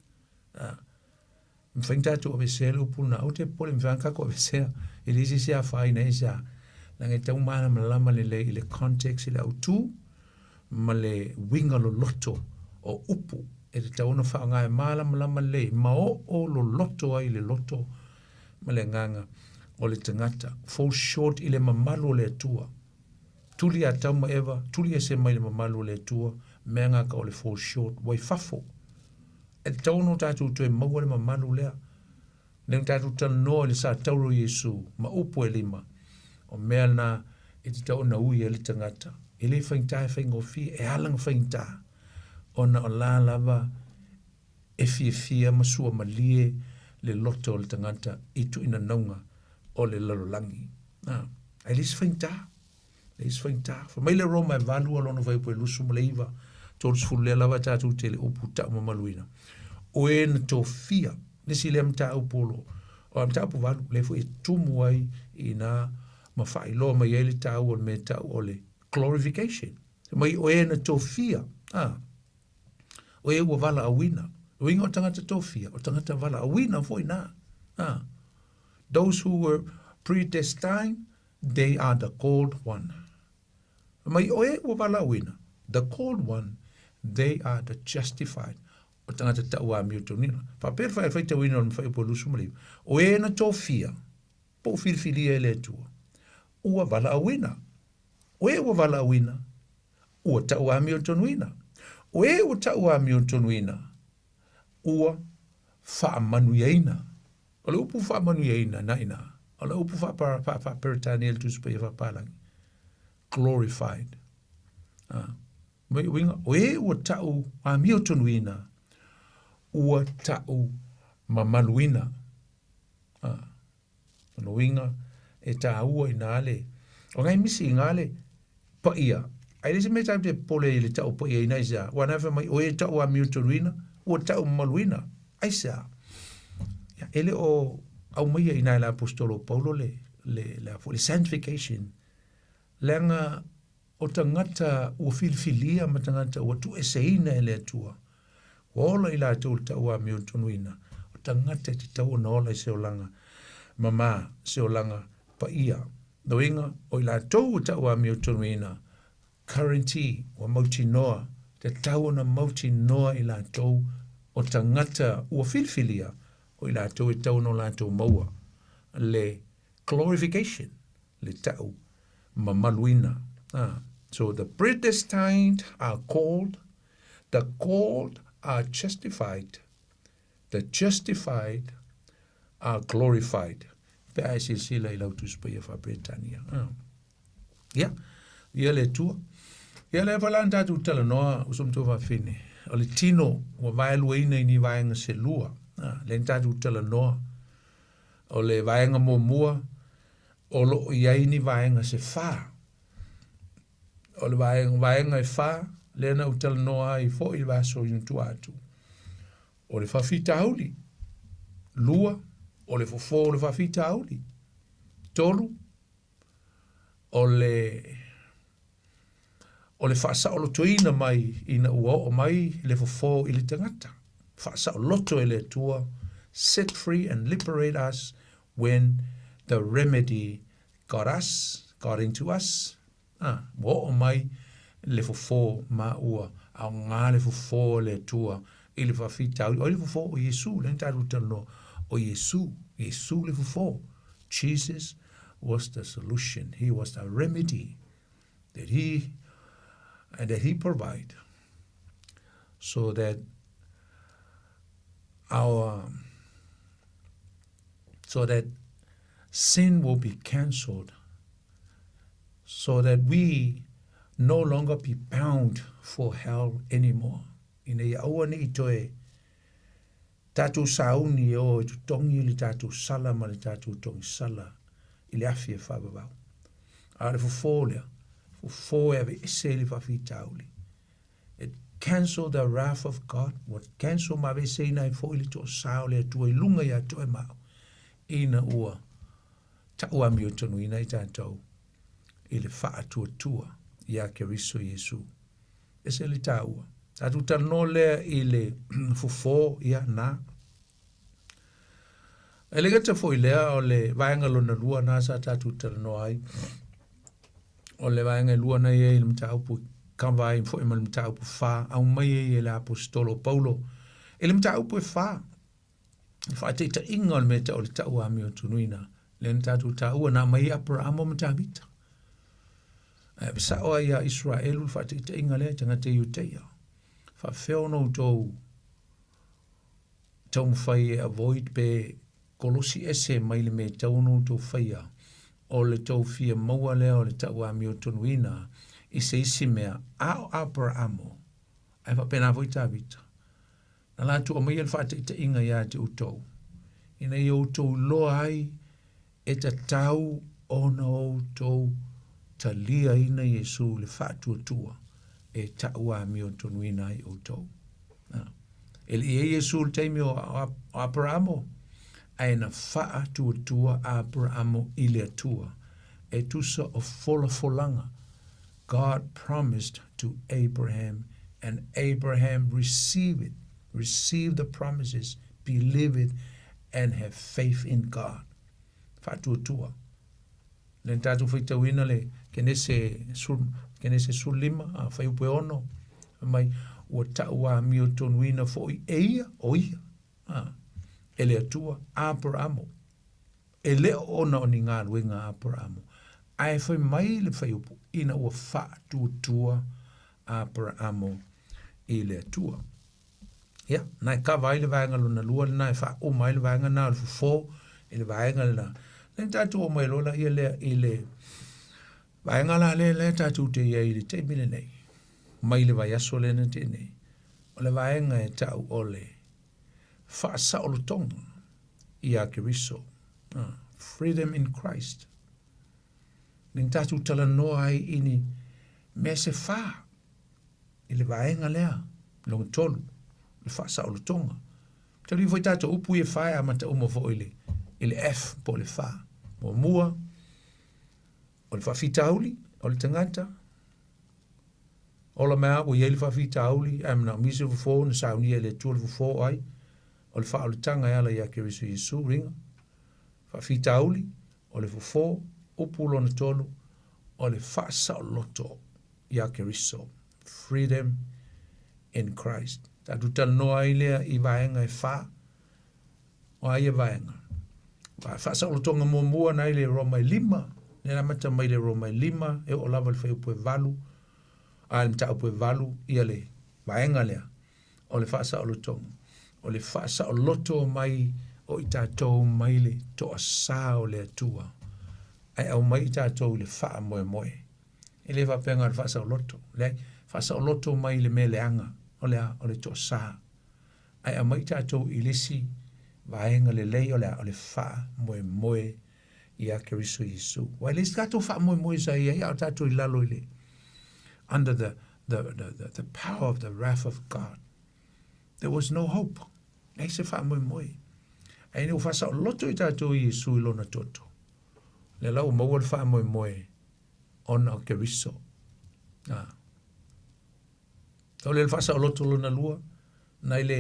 Mwhainta tu o vesea le upu na. O te pole mwhanka ko o vesea. Ili isi sea whai na isa. Nanga tau mana malama le le ile context ile au tu. Ma le winga lo loto o upu. E te tauna wha ngai malama le. Ma o lo loto ai le loto. Ma le nganga o le tangata. Fall short ile mamalu le tua. Tuli a tauma ewa. Tuli a se mai le mamalu le tua. Mea ngaka o le fall short. Wai fafo. E te tauno tātou tu e maua le mamalu lea. Neng tātou tana noa le sa tauro Yesu. Ma upu e lima. O mea na e te tauna ui e le tangata. Ele whainta e whaingofi, e alang whainta. Ona o la lava e fia masua malie le loto o le tangata i tu ina naunga o le lalolangi. Ai lis whainta. Lis whainta. Whamai le roma e valu alono vai po e lusu ma le iwa. Tōrus fulu le lava tātou te le opu ta mamaluina. O e na tō fia. Nisi le amta au polo. O amta au valu le fu e tumu ai i na mawhai loa mai ele tau o me tau o le glorification. Mai o e na tō fia. O e ua vala awina. O inga o tangata tō fia. O tangata vala awina foi na. Those who were predestined, they are the called one. Mai o e ua vala awina. The called one, they are the justified. O tangata tau a miuto nina. Whapere whai te wina o mwhai po lusu mali. O e na tō fia. Po whirwhiria ele tua. Ua vala awina. O e ua vala awina. Ua tau a miuto nuina. O e ua tau a miuto nuina. Ua whaamanuiaina. O le upu whaamanuiaina naina. O le upu whaperitani el tuspe whapalangi. Glorified. O e ua tau a miuto nuina. Ua tau mamaluina. No winga e ta ua ina ale. O ngai misi ngale pa ia. Ai lese me tape pole le tau pa ia ina isa. Whenever mai o e tau a miuto nuina. Ua tau mamaluina. Aisa. Ele o au mai ina la apostolo Paulo le sanctification. Lenga o tangata ua filfilia ma tangata ua tu eseina ele atua. Ola ila tau a miuto nuina. O tangata te tau na ola i seolanga. Mama seolanga pa ia. No inga o ila tau a miuto nuina. Currency wa mauti noa. Te tau na mauti noa ila tau o tangata ua filfilia. O ila tau tau no la tau maua. Le glorification. Le tau mamaluina. So the predestined are called. The called are justified. The justified are glorified. Pe ai silsila I lautus pa ia Britania. Ya, ia le tua. Ia le valanta tu tala noa usum tu va fine. O le tino wa vaelu ina ni vaenga se lua. Le tatu tala noa. O le vaenga mua. O lo ia ni vaenga se fa. O le vaenga e fa. Le na utala noa I fo I vaso yuntu atu. O le fafita hauli. Lua. O le fofo o le fafita hauli. Tolu. O le fasa o lo toina mai ina ua o mai le fofo I le tangata. Fasa o loto ele tua. Set free and liberate us when the remedy got into us. Wa o mai le fofo ma ua. Au ngā le fofo le tua. I le fafita hauli. O le fofo o Yesu. Le ntaru talo o Yesu. Yesu le fofo. Jesus was the solution. He was the remedy that he provide so that sin will be cancelled, so that we no longer be bound for hell anymore. Ina ia aua ni itoe tatu sauni o tu tongi li tatu sala ma li tatu tongi sala ili afie whababau. Are fufolea, fufo ave eseli whawhitauli. It cancelled the wrath of God. What cancel ma ve sei nai fo ili to saole atua I lunga ia toe mau. Ina ua ta ua miotonu ina I tātou ili wha atua tua ia keriso Yesu. Ese li tā ua. Tatu tano lea ili fufo ia na. Ele gata fo ilea o le vaenga lona lua na sa tatu tano ai. O le vaenga lua na ia ili mtaupu kamvai fo ima mtaupu fa. Au mai ia le apostolo Paulo. Ili mtaupu e fa. Fa te ta inga o le meta o le tau ami o tunuina. Le tatu taua na mai Abrahamo mtabita. Bisa oa ia Israelu fa te ta inga le tanga te Iutea. Fa feo no tau mwhai avoid pe kolosi ese mai le me tau no tau whaia o le tau fia maua lea o le tau ami o tonuina I se isi mea a Abrahamo. Ai fa pena voi ta vita. Na la tu o mai el fa te inga ya te utou. Ina i utou lo ai e ta tau ona utou ta lia ina Yesu le fa tua e ta ua mi o tonuina ai utou. Ele i Yesu le teimi o Abrahamo ai na fa tua Abrahamo i le atua e tusa o folanga. God promised to Abraham, and Abraham received it, received the promises, believe it, and have faith in God. Fatutua. Len tatu fita wina le kene se sulima a fai upe ono mai ua taua mi o ton wina fo i eia o ia. Ele atua Abrahamo. Ele ona o ni ngā luenga Abrahamo. Ai fai mai le fai upo ina ua fatutua Abrahamo i le atua. Ia, nai ka vai le vaenga luna lua le nai fa o mai le vaenga na le fufo i le vaenga le na. Len tatu o mai lola i le vaenga la le tatu te ia i le te mile nei. Mai le vai aso le na te nei. O le vaenga e tau o le fa sa o lo tonga i a kiriso. Freedom in Christ. Len tatu tala noa ai ini me se fa i le vaenga lea long tolu le fa sa o lo tonga. Tali foi tatu upu e fa a mata umo fo ile F po le fa. Mo mua o le fa fitauli o le tangata. O la mea o yele fa fitauli am na mise fo na sa unia le tu fo ai. O le fa o le tanga ya la ya kirisu Yesu ringa. Fa fitauli o le fo upu lo na tolu o le fa sa o loto ya kiriso. Freedom in Christ. Tatu tal noa ilea i vaenga e fa o ai e vaenga. Fa sa o tonga mua na ile Roma 5. Nena mata mai le Roma 5 e o lava le fai upo e valu. A le mta upo e valu ia le vaenga lea. O le fa sa o tonga. O le fa sa o loto mai o i tātou mai le to a sa o le atua. Ai au mai i tātou le fa moe moe. E le vapenga le fa sa o loto. Le fa sa o loto mai le me leanga. O le to sa. Ai au mai i tātou i lesi vaenga le lei o le fa moe moe i a keriso Yesu. Wai le tātou fa moe moe sa ia au tātou i lalo i le. Under the power of the wrath of God. There was no hope. Nei se fa moe moe. Ai ne ufasa o loto i tātou i Yesu i lona toto. Le lau maua le fa moe moe ona o keriso. Tau le fasa o loto lona lua. Nai le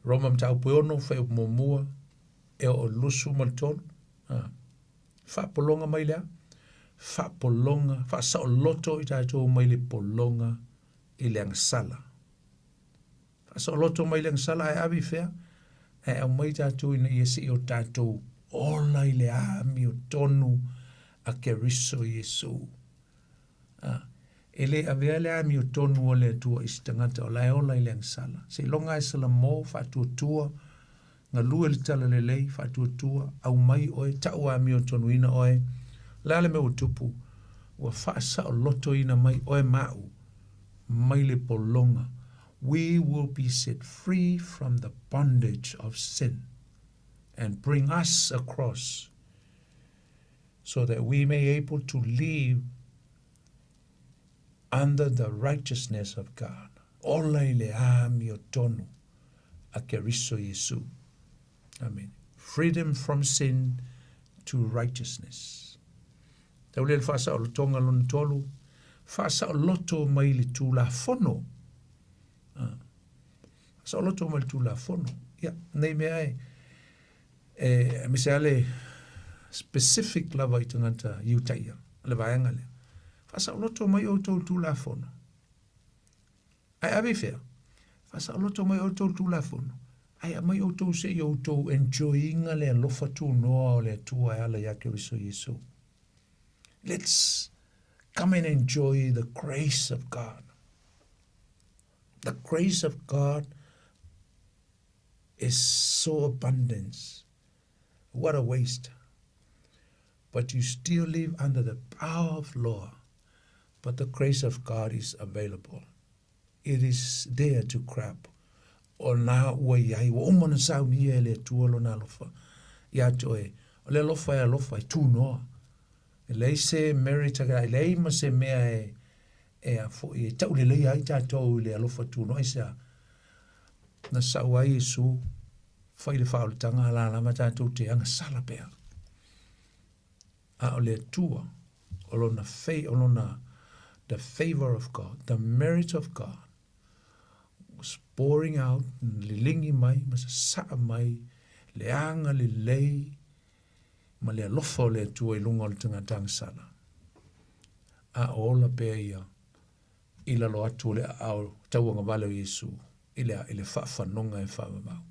Roma mta upo ono fai upo momua e o lusu maltolu. Fa polonga mai lea. Fa polonga. Fa sa o loto i tātou mai le polonga i le angsala. Fa sa o loto mai le angsala ai abi fea. E au mai tātou ina iesi o tātou ola i le ami o tonu a keriso Yesu. Ele avea le ami o tonu o le tua isi tangata o lai ola i le angsala. Se longa e sala mō whatua tua, ngā lua li tala le lei whatua tua, au mai oe, tau ami o tonu ina oe, lale me o tupu, ua whaasa o loto ina mai oe mau, mai le polonga. We will be set free from the bondage of sin and bring us across so that we may able to live under the righteousness of God. Ola ile ami o tonu a keriso Yesu. Amen. Freedom from sin to righteousness. Tau le fasa o tonga lon tolu, fasa o loto mai le tu la fono. Fasa o loto mai le tu la fono. Ya, nei me ai. Me se ale specific lava i tangata iutaia, le vaenga le. Fasa o loto mai o tau tu la fono. Ai abe fea. Fasa o loto mai o tau tu la fono. Ai mai o tau se i o tau enjoyinga le alofa tu noa o le tua e ala ya keriso Yesu. Let's come and enjoy the grace of God. The grace of God is so abundant. What a waste. But you still live under the power of law. but the grace of God is available. It is there to grab. O na ua iai, o omona sau mia le tuolo na lofa. Ia toe, o le lofa e lofa i tu noa. E lei se merita, e lei ma se mea e a fo i tau le lei ai tātou le alofa tu noa i sea. Na sau ai Yesu, fai le whao le tanga la lama tātou te anga sala pea. A o le tua, o lona the favor of God, the merit of God, was pouring out, le lingi mai, ma sa saa mai, le anga le lei, ma le alofa o le tua i lunga o le tanga sala. A ola pea ia, ila lo atu le au tauanga vale o Yesu, ile whaafanonga e whaamamau.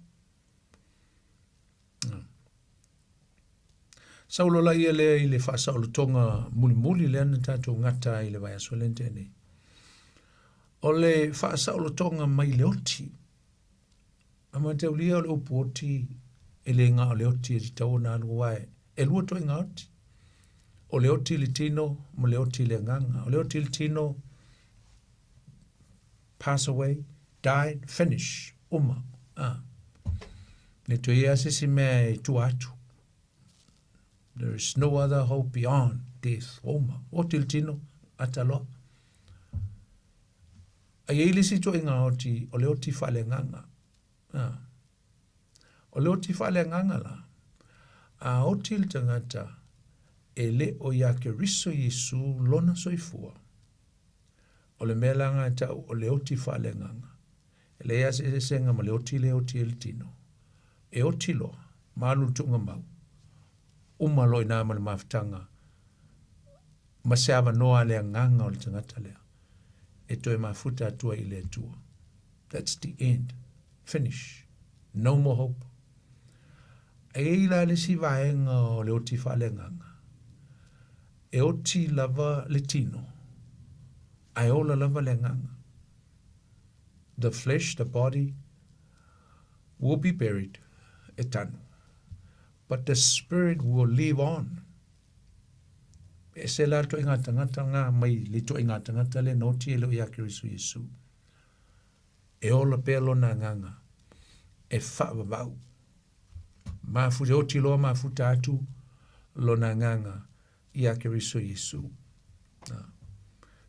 Saulo la ia lea i le whaasaulo tonga muli lea na tātou ngata i le vai asolente nei. O le whaasaulo tonga mai le oti. Ama te ulia o le upu oti e le ngā o le oti e ti tau na alu wae. E lua toi ngā oti. O le oti le tino, mo le oti le nganga. O le oti le tino, pass away, died, finish, uma. Le toi ea sisi mea e tu atu. There is no other hope beyond death. Oma. O til tino, atalo. A yeili si to inga oti, o le oti fale nganga. O le oti fale nganga la. A otil tangata, e le o yake riso Yesu lona soifua. O le melanga tau o le oti fale nganga. E le ase se senga ma le oti el tino. E oti lo, malu tunga mau. Umaloi na ma le maftanga. Ma se ava noa le nganga o le tangata lea. E toi mafuta atua i le atua. That's the end. Finish. No more hope. E ila le si vaenga o le oti fale nganga. E oti lava le tino. Ai ola lava le nganga. The flesh, the body, will be buried. Etanu. But the spirit will live on. E se la to inga tangata ngā mai le to inga tangata le noti e lo ia kirisu Yesu. E ola pelo na nganga. E whaavavau. Mafuta oti loa mafuta atu lo na nganga ia kirisu Yesu.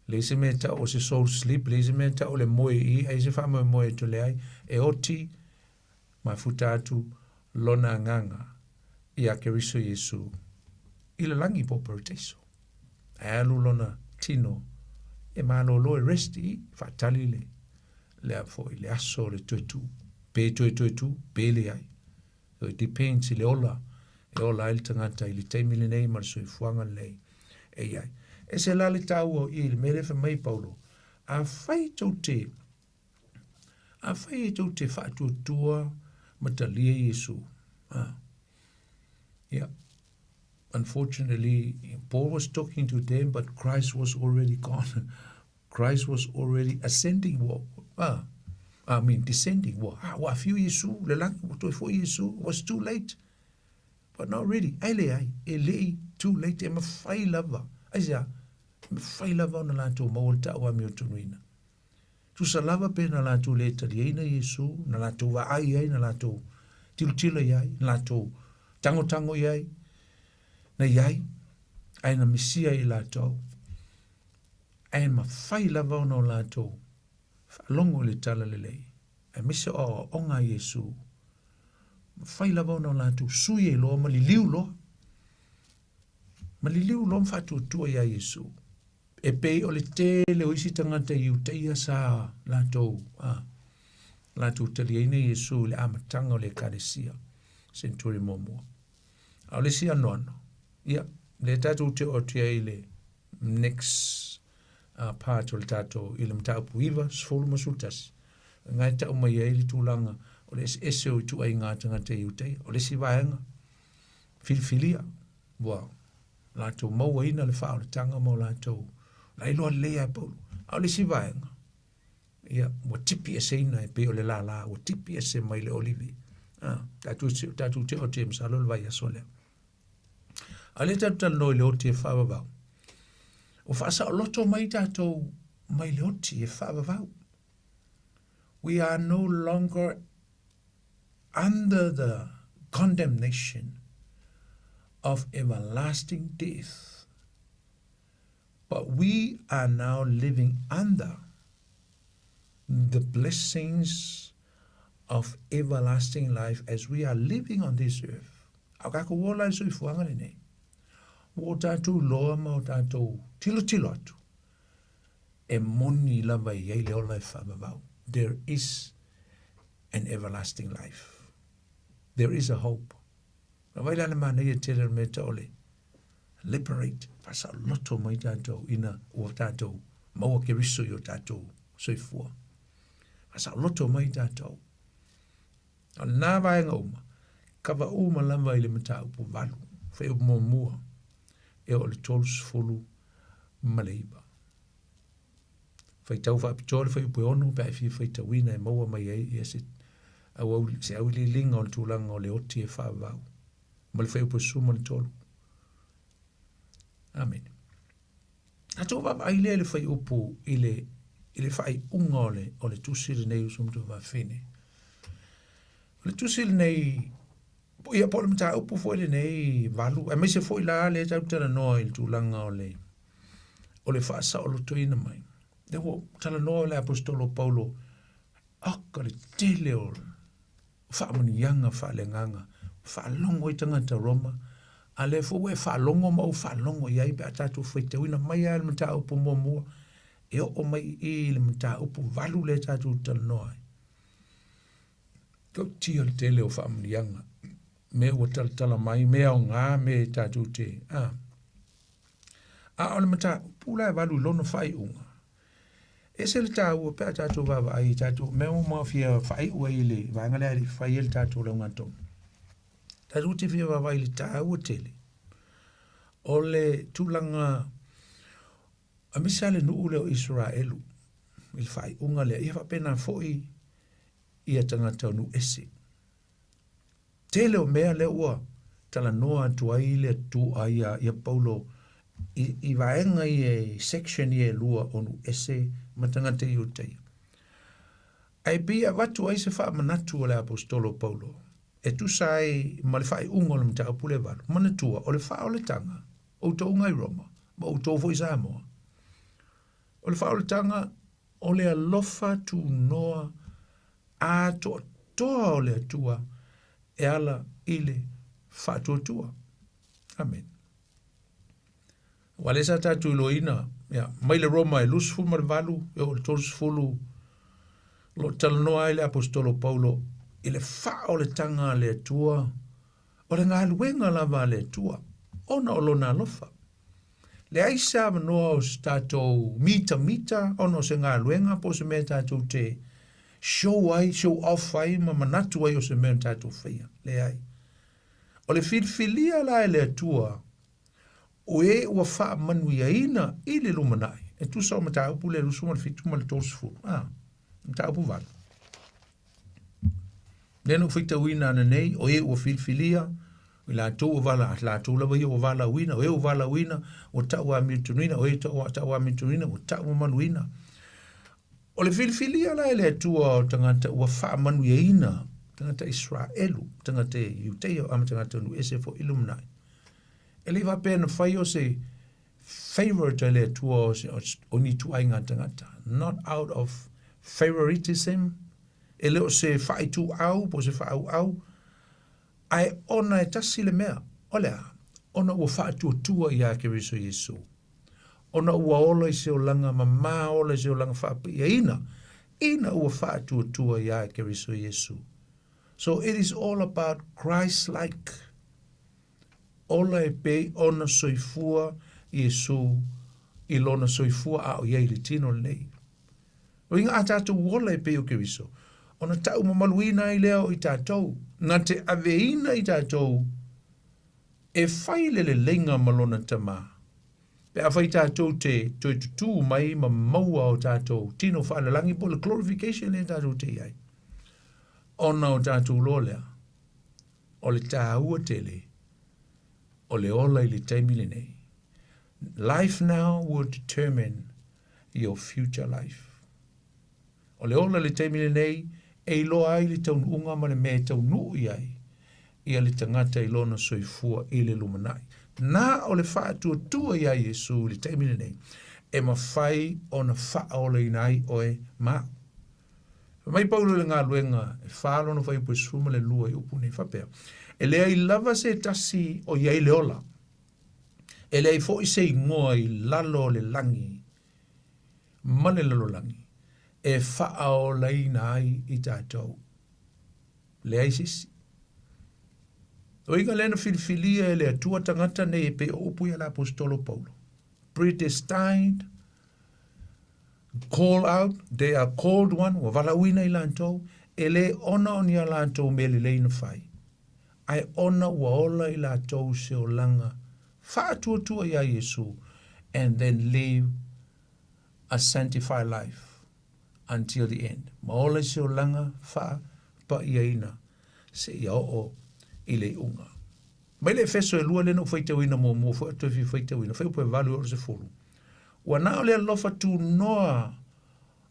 Leise me ta o se soul sleep, leise me ta o le moe I, ai se wha moe to le ai, e oti mafuta atu lo na nganga ia kirisu Yesu. Ila langi popo teso. Alu lona tino e malo lo e resti fatali le afo le aso le tuetu pe tuetu pe le ai. So it depends le ola il tangata ili te milenei mar so fuanga lei e ai. E se la le tau o il mere fa mai Paulo a fai te fa tua matalia Yesu. Yeah. Unfortunately, Paul was talking to them, but Christ was already gone. Christ was already ascending. Descending. A few Yesu, le lang to for Yesu was too late. But not really. Ele too late. I'm a fai lava. Aisa, fai lava na la to mawalta wa mi utunuina. Tu sa lava pe na la to leta di na Yesu, na la to wa ai na la to tiltila yai, na la to tango yai. Na iai, ai na misia I lātou, ai ma whai lava no lātou, whalongo le tala le lei, ai misia o onga Yesu, ma whai lava no lātou, sui e loa, maliliu loa mwhatu tua ia Yesu, e pei o le te le oisi tangata iu teia sa lātou, lātou tali eina Yesu le amatanga o le karesia, senturi momua, au le si anoano, ia, le tātou te o tia I le next part o le tātou I le mtau puiva, sfolu masutas. Ngai tau mai e li tūlanga o le ese o tu ai ngā tangata I utei, o le si vaenga, filfilia, wow. Lātou maua ina le whao le tanga mo lātou, la iloa lea paulu, au le si vaenga. Ia, wa tipi ese ina e pe o le la, wa tipi ese mai le olivi. Tātou te o te msalo le vai asolea. Ale tatu no le oti e whaavavau. O whaasa o loto mai tātou mai leoti e whaavavau. We are no longer under the condemnation of everlasting death, but we are now living under the blessings of everlasting life as we are living on this earth. Akako wola iso ifuanga nei. Wo tātou loa ma o tātou tilo atu. E moni lava i eile ola e whamavau. There is an everlasting life. There is a hope. Na wailana mana ia tera me taole. Liberate. Pasa loto mai tātou ina o tātou. Maua ke riso i o tātou soifua. Pasa loto mai tātou. Nā vaenga uma. Kawa uma lava i le mata upo valu. Whai o mua. E o le tolus fulu maleiba. Whai tau wha apitore, whai upo ono, pa e whai tawina e maua mai e se au li linga o le tūlanga o le oti e whaavau. Ma le whai upo suma le tolu. Amen. Ato wapa ai le whai upo i le whai unga o le tusiri nei usumtu wa whine. Le tusiri nei ia po le mata upu foi le nei valu e me se foi la le tau tala noa il tūlanga o le whaasa o lo tuina mai. Le ho tala noa le apostolo Paulo aka le tele o whaamani yanga whaalenganga whaalongo i tangata Roma a le fo we whaalongo mau whaalongo iai pe atatu whai te wina mai a le mata upu mua e o mai i le mata upu valu le tatu tala noa. Kau tia le tele o whaamani yanga me o tala mai, me o ngā, me tātou te. O le mata, pūla e walu lono whai unga. E se le tāua pēr tātou wawa ai tātou, me o mawhia whai ua i le, wangale ari whai ele tātou lau ngatom. Tātou te whia wawa i le tāua tele. O le tūlanga, a misa le nuu leo Israelu, i le whai unga lea, ia whapena fhoi i a tangata nu ese. Tele o mea le ua tala noa tuai le tu ai ia Paulo i vaenga i e section i e lua onu ese matanga te iutei. Ai bia watu ai se wha manatu o le apostolo Paulo. E tu sai ma le whai ungo le mta apule walu. Manatua o le wha o le tanga o to unga i Roma ma o to foi Samoa. O le wha o le tanga o le alofa tu noa a toa o le atua e ala ile whātuatua. Amen. Wale sa tātu iloina, mai le Roma e lusfu ma le valu, e o le tolsfulu, lo talanoa i le apostolo Paulo, i le wha o le tanga le atua, o le ngā luenga lava le atua, ona o lona alofa. Le aisa manoa o tātou mita, ona o se ngā luenga, po se mea tātou te show off ai, ma manatu ai o se mea tātou whaia, le ai. O le filfilia la e le atua, o e ua wha manuia ina i le lumanai. E tu sa o mata upu le rusuma le fituma le tōsifuru. Mata upu vale. Nenu whita wina ana nei, o e ua filfilia, o la tō o vala, la tō lawa i o vala wina, o e o vala wina, o tau a mitunina, o e tau a mitunina, o tau a manuina. O le filfilia la e le atua o tangata ua wha manuia ina, tangata Israelu, tangata Iutea, ama tangata nu ese fo iluminai. E le va pēna whai o se favorite le atua o ni tuainga tangata. Not out of favoritism. E leo se whai tu au, po se whai au. Ai ona e tasi le mea. Olea, ona ua wha tua i a Keriso Jesu. Ona ua ola i se o langa, ma ola i se o langa whapi. Ina ua wha tua i a Keriso Jesu. So it is all about Christ-like. Ola e pe ona soifua Jesu i lona soifua a o iei le tino nei. O inga a tātou wola e pe o Keriso. Ona tau mamaluina i leo i tātou. Nā te aveina i tātou e whaile le lenga malona tama. Pe a whai tātou te tutu mai ma maua o tātou tino whaalalangi po le glorification e tātou te iai. Ona o tātou lolea, o le tāua tele, o le ola i le taimile nei. Life now will determine your future life. O le ola le taimile nei, e loa ai le taun unga ma le mea taun nui ai, ia le tangata i lona soifua i le lumanai. Na o le wha tua ia Yesu le taimile nei, e mawhai o na wha o le inai oe ma. Mai paulo le ngā luenga, e whaalo na whai po suma le lua i upu nei whapea. E lea i lava se tasi o iai le ola. E lea i fo i se ingoa i lalo le langi, ma le lalo langi. E wha o leina ai i tātou. Lea i sisi. O inga lena filifilia e lea tua tangata nei e pe o upu ia la apostolo Paulo. Predestined, call out, they are called one, wa walawina i lantou, e le ona o ni a lantou me le leina whai. Ai ona wa ola i lantou se o langa, wha tua ia Yesu, and then live a sanctified life until the end. Ma ola se o langa, wha pa ia ina, se ia o i le unga. Mai le feso e lua le no whaita wina mo fo atu fi whaita wina, whai upe valu o se fulu. Wa na o le alofa tu noa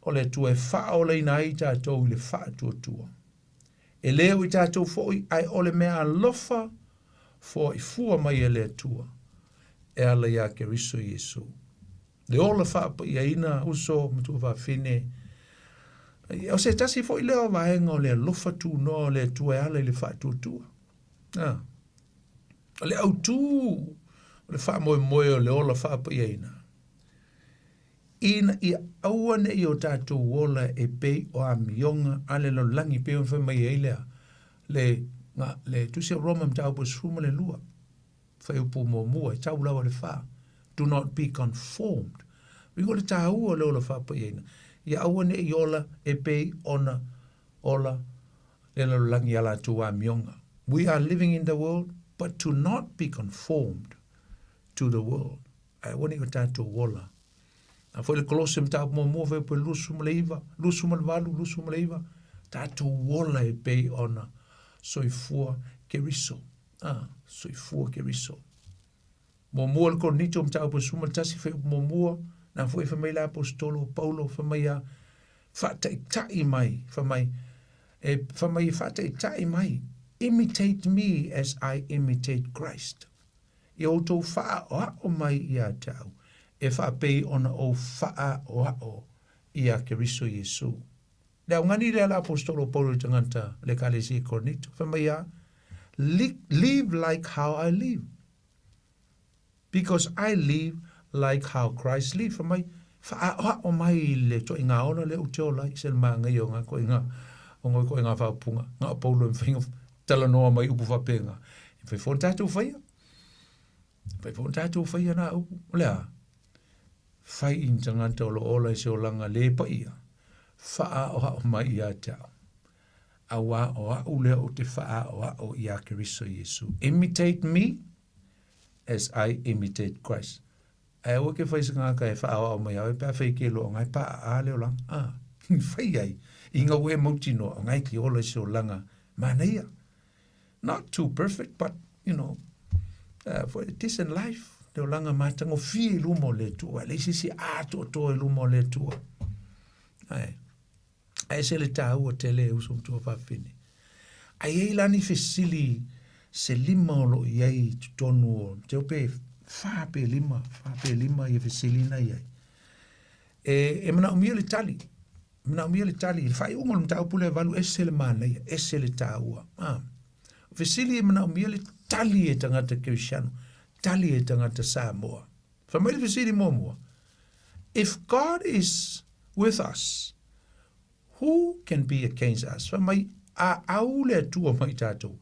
o le tu e wha o le ina i tātou i le wha tua. E leo i tātou foi ai o le mea alofa fo i fua mai e le tua. E ala ia ke riso Yesu. Le ola wha pa ia ina uso mtu wa fine. O se tasi foi leo vaenga o le alofa tu noa o le tua e ala i le wha tua. O le au tu o le wha moe o le ola wha pa ia ina. Ina i awane i o tātou wola e pei o a mionga ale lo langi pei o whamai eilea le tusia Roma mtau po suma le lua whai upu mua e tau lawa le wha. Do not be conformed. Ringo le tāu o le ola wha pa ina. I awane i ola e pei ona ola le lo langi ala tu a mionga. We are living in the world, but to not be conformed to the world. Ai wani o tātou wola. A foi le kolose mta mo foi po lusu mleiva, lusu malvalu, lusu mleiva. Tātou wola e pei ona soifua keriso. Soifua keriso. Mo le kornito mta po suma tasi foi mo na foi famai la apostolo Paulo famai a fata tai mai, famai fata tai mai. Imitate me as I imitate Christ. I o tau faa o mai ia tau. E wha pei ona o wha o ia Keriso Yesu. Lea ngani lea la apostolo Paulo tanganta le kalesi kornito. Whamaya, live like how I live. Because I live like how Christ live. Whamai, wha o mai le to inga ona le uteola i sel maa ngai o ngā ko inga whapunga. Ngā Paulo mwhinga tala noa mai upu whapenga. E whai fon tātou whaia. Whai fon tātou whaia nā upu. Lea. Fai in tanganta o lo ola i se o langa le pa ia. Faa o mai ia tau. A wa o a ule o te faa o a o ia Keriso Yesu. Imitate me as I imitate Christ. Ai o ke fai sanga ka e faa o mai au e pa fai ke lo ngai pa a le o langa. Fai ai. Inga we mauti no ngai ki ola i se o langa. Mana ia. Not too perfect, but, you know, for a decent life. Le o langa matango fi lumo le tua. Le sisi ato to e lumo le tua. Ai se le tau o tele uso mtua whawhine. Ai ei lani fesili se lima o lo iei tutonu o. Te ope whape lima i fesili na iei. E mana umia le tali. Mana umia le tali. Whai ungol mtau pule valu ese le mana ia. Ese le taua. Fesili mana umia le tali e tangata Kirishano. Tali e tangata Samoa. Whamai le fesili mua. If God is with us, who can be against us? Whamai a au le tua mai tātou.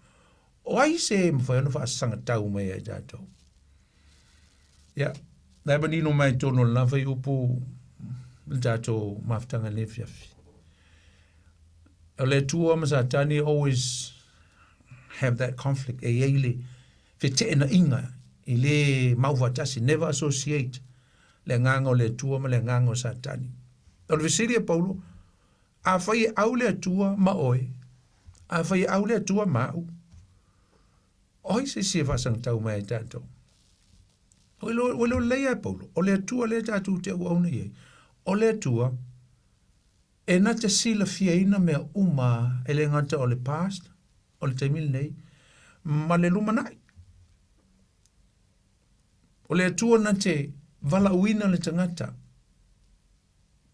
O ai se mwhai anu wha sanga tau mai ai tātou. Ia. Nai manino mai tono lawhai upu tātou maftanga le fiafi. O le tua masatani always have that conflict. E eile fete na inga. I le mauwhatasi. Never associate le ngango le tua ma le ngango satani. O le visiri e Paulo, a whai au le tua ma oe. A whai au le tua ma au. Oi se se wasang tau mai tātou. O lo leia Paulo. O le atua le tatu te ua una iei. O le atua, e na te sila fiaina mea uma e le ngata o le past, o le taimili nei, ma le lumanai. O le atua na te vala uina le tangata,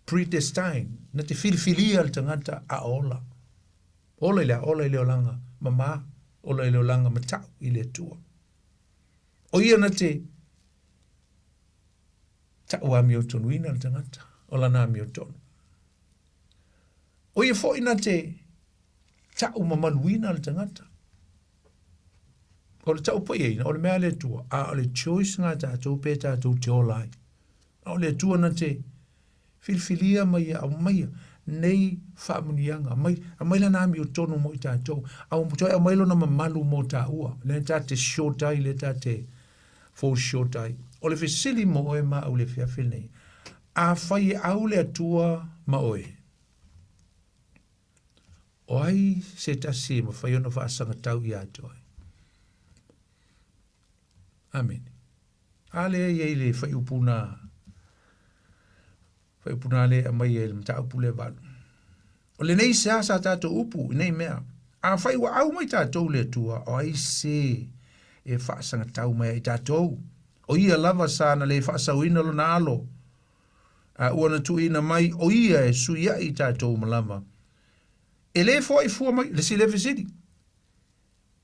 predestined, na te filifilia le tangata a ola. Ola i le olanga mama, ola i le olanga matau i le atua. O ia na te taua mi o tonu ina le tangata, ola na mi o tonu. O ia fo ina te tau mamaluina le tangata. O le tau pa ina, o le mea le tua, a o le choice ngā tātou pe tātou te olai. O le tua na te filfilia mai au mai nei whaamunianga, a mai la nami o tonu mo i tātou, au mai lo na mamalu mo tā ua, le tā te shortai, le tā te fall shortai. O le fesili mo oe ma au le whiawhi nei. A whai au le atua ma oe. O ai se tasi ma whai ona whaasanga tau i atoe. Amen. Ale e le whai upuna le a mai e le mta upu le valu. O le nei se asa tato upu, nei mea. A whai wa au mai tātou le atua, o ai se e whaasanga tau mai i tātou. O ia lava sana le whaasawina lo na alo. Uana tu ina mai, o ia e suia i tātou malama. E le fo i fua mai, le si le visiti.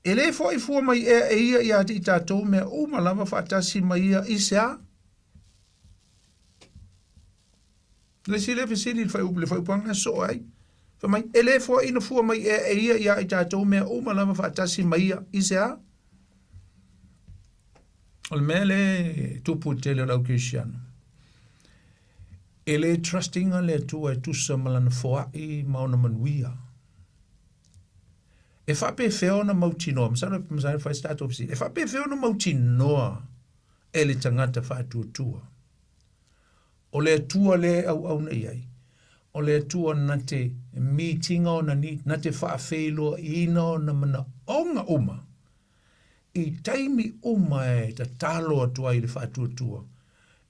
E le fo i fua mai e ia i ati i tātou mea o malama whaatasi mai ia i sea. Le si le visiti le whai upanga so ai. Mai, e le fo ina fua mai e ia i tātou mea o malama whaatasi mai ia i sea. O le mea le tupu te le lau Christiano. E le trustinga le tua e tusa malana foa i mauna manuia. E whape whiona mauti noa, masana whai start off si, e whape whiona mauti noa e le tangata whātua tua. O le tua le au nei ai. O le tua na te meetinga o na te whaafeilua ina o na mana onga uma. I taimi uma e ta talo atua i le whātua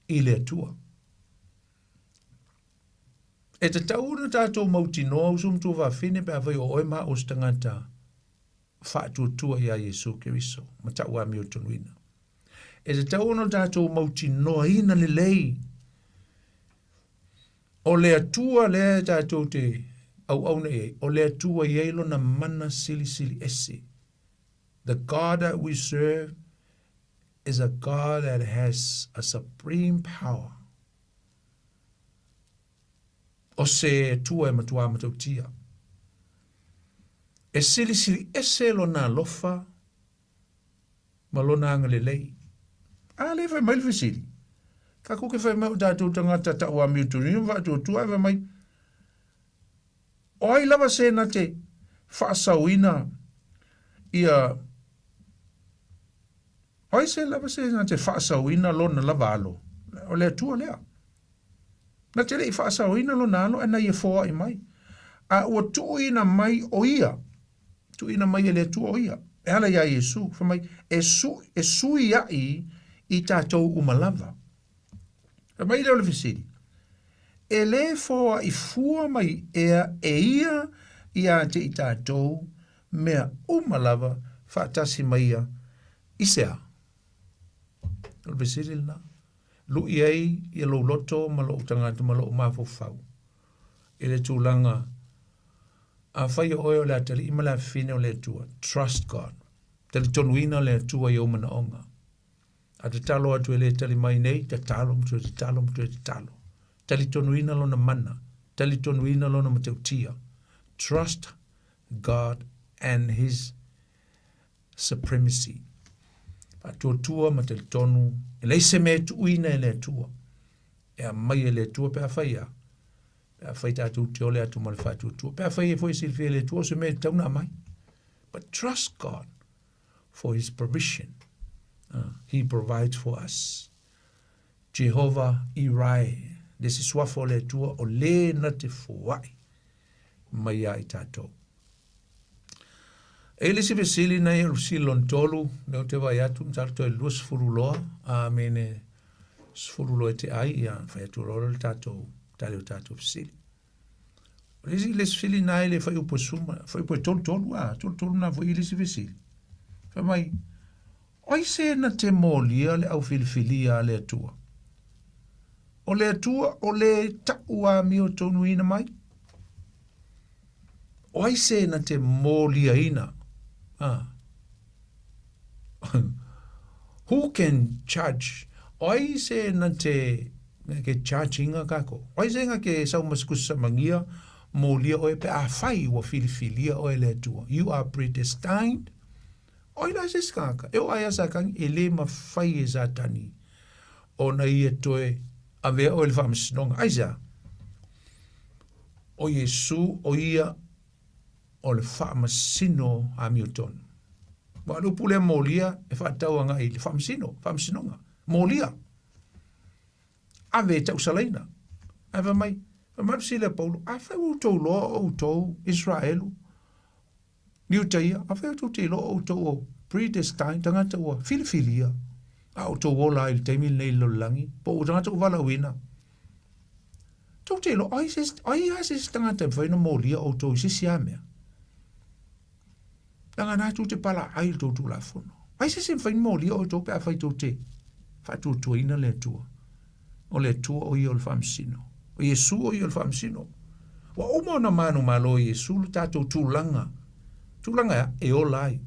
i le atua. E te tauna tātou mauti noa usum tu whawhine pe awai o oema o stangata whātua i a Jesu Keriso, ma tau a mi o tonuina. E te tauna tātou mauti noa ina le lei. O le atua le tātou te au nei, o le atua i eilo na mana sili ese. The God that we serve is a God that has a supreme power. O se tua e matua matautia. E sili ese lo na lofa, ma lo na anga le lei. A le fai mai le sili. Ka kuke fai mai o tātou tangata ta ua miutu ni mwa tu tua e mai. O ai lava se na te whaasawina ia. O ai se lava se na te whaasawina lo na lava alo. O le tua lea. Na te rei whaasawina lo na alo e na ia foa i mai. A ua tuina mai o ia. Tuina mai e le tua o ia. E hala ia Jesu. Mai, e sui i tātou umalava. E mai leo le fisiri. E le foa i fua mai ea e ia te i tātou mea umalava whaatasi mai ia i sea. Le fisiri na. Lu iei i lo loto ma lo tangata ma lo mafofau. E le tūlanga a whai oe o le atari ima la fine o le tua. Trust God. Tali tonuina le tua i omana onga. A te talo atu e le tali mai nei, te talo mtu e te talo mtu e te talo. Tali tonuina lo na mana. Tali tonuina lo na mateutia. Trust God and His supremacy. A tua ma tali tonu. E leise me tuina e le tua. E a mai e le tua pe a whaia. Pe a whaita atu te ole atu male whatu tua. Pe a whaia fwoi silfi e le tua se me tauna mai. But trust God for His provision. He provides for us. Jehovah Irai. Desi swafo le tua o le na te fuai. Mai ai tātou. Ele se vesili na o silon tolu, me o te vai atu, mtarto e lus furuloa, a mene furuloa te ai, ia fai atu rolo le tato, tale o tato vesili. Resi le sfili na ele fai upo suma, fai upo tolu na voi ele se vesili. Fai mai, oi se na te molia le au filifilia le atua. O le atua, o le taua mi o tonu ina mai. Oi se na te molia ina. Who can judge? Oi se na te ke charginga kako. Oi se nga ke sau maskusa mangia molia oe pe a fai wa filifilia oe le atua. You are predestined. Oi la se skaka. E o aia sakang ele ma fai e satani. O na ia toe a vea o le whamasnonga. Aisa. O Yesu o ia o le whamasino a miotonu. Wa lupu le molia e whaatau nga i le whamasino. Molia. A vea tau salaina. A vea mai. A mapsi le Paulo. A whai utou loa o utou Israelu. Ni utaia. A whai utou te loa o utou o predestined tangata ua filifilia. A utou o la il teimi nei lo langi. Po o tangata uvala wina. Tau te lo, ai ases tangata whaina molia o utou sisi amea. Nanga nā tu te pala ai tau tu la fono. Ai se sem whain molia o utou pe a whai tau te. Whatu tuaina le tua. O le tua o i o le whamsino. O Yesu o i o le whamsino. Wa oma na manu malo Yesu le tātou tūlanga. Tūlanga e o lai.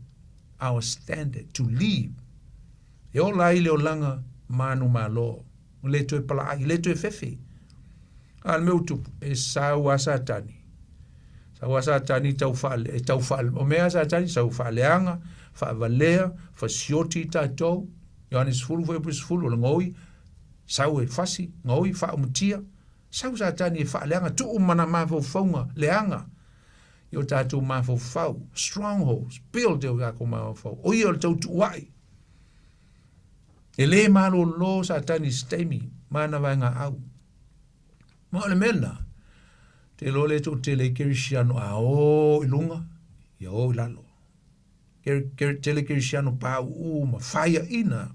Our standard to live. E o lai le o langa manu malo. O le tue pala ai, le tue fefe. Al meu tupu, e sau a satani. Sau a satani tau fale, e tau fale. O mea satani, sau faleanga, fa valea, fa sioti tātou. Ioannes fulu, foi pus fulu, le ngoi. Sau e fasi, ngoi, fa umutia. Sau satani e faleanga, tu umana mafo faunga, leanga. Io tātou mafo fau, strongholds, build eo kako mafo fau. O io le tau tuai. E le malo lo satani stemi, mana vanga au. Ma le mena, te lo le to te le kirisiano a o ilunga, ia o ilalo. Te le kirisiano pa ma faya ina,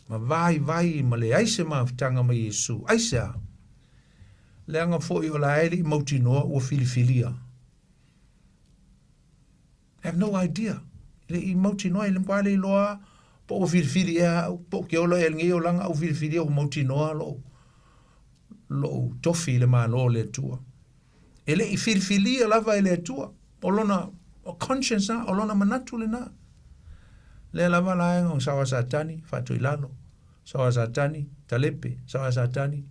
ma vai, ma le aise ma tanga ma Yesu. Aisa, le anga fo i o la ele mauti noa ua filifilia. I have no idea. Le i mauti noa, le mpale i loa, po o filifilia, po ke ola el ngi o langa o filifilia o mauti noa lo. Lo tofi le malo le tua. Ele i filifilia lava le tua. O lona o conscience na, o lona manatu le na. Le lava la o sawa satani, fatu ilalo. Sawa satani, talepe, sawa satani,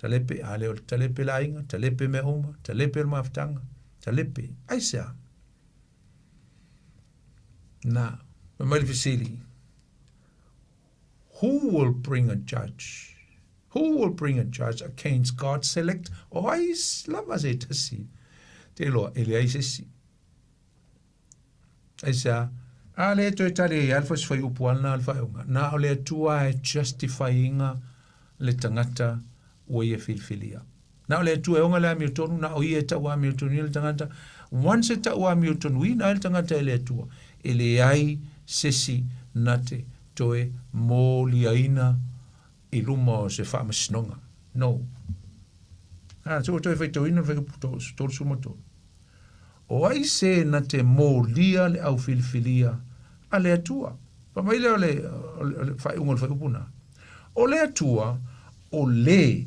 talepe, ale talepe la inga, talepe me uma, talepe le maftanga, talepe. Aisa. Na, malifisili. Who will bring a judge? Who will bring a judge against God's select? O ais lava se tasi. Te loa, ele ai sesi. Aisa, a le to etale alfa se fai upuana alfa eunga. Na o le tua e justifyinga le tangata o ia filfilia. Na o le tua eunga le amiotonu, na o ia ta ua amiotonu le tangata. Once e ta ua amiotonu i na le tangata ele tua. Ele ai sesi nate toe moliaina i luma o se whaamasnonga. No. So toi whai tau ina whai tōru sumato. O ai se na te mōlia le au filifilia a le atua. Pa mai leo le whai unga le whai upuna. O le atua, o le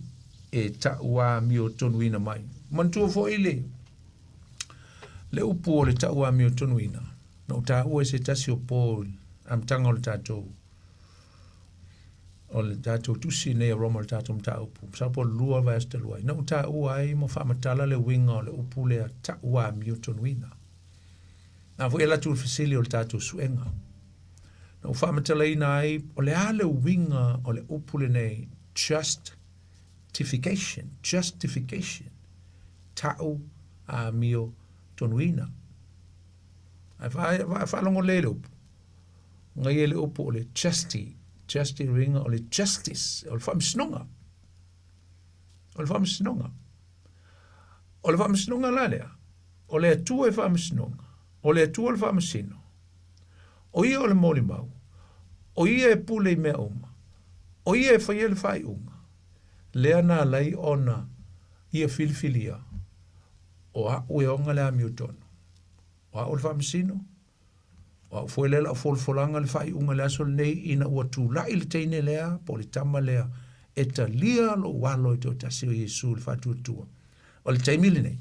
e ta ua mi o tonu ina mai. Mantua fo i le. Le upu o le ta ua mi o tonu ina. No ta ua se tasi o pō am tanga o le tātou. O le tātou tusi nei a roma le tātou mta upu. Sa po lua vai asta luai. Na uta ua ai mo whaamatala le winga o le upu le a ta ua mi o tonuina. Na fo e la tu fasili o le tātou suenga. Na whaamatala ina ai o le a le winga o le upu le nei justification. Tau a mi o tonuina. Ai whaalongo le upu. Ngai le upu o le justice ringa o le justice, o le whamsinonga. O le whamsinonga la lea. O le atua e whamsinonga. o le atua le whaamasino, o ia o le moli mau, o ia e pule i mea uma, o ia e whaia le whai unga, lea nā lei ona ia filifilia, o a ue onga le ami utono, o a o le whaamasino, o a fwele la o folfolanga le whai unga le aso le nei ina ua tū lai le teine lea, po le tama lea, e ta lia lo walo i te o tasi o Yesu le whatuatua. O le taimili nei,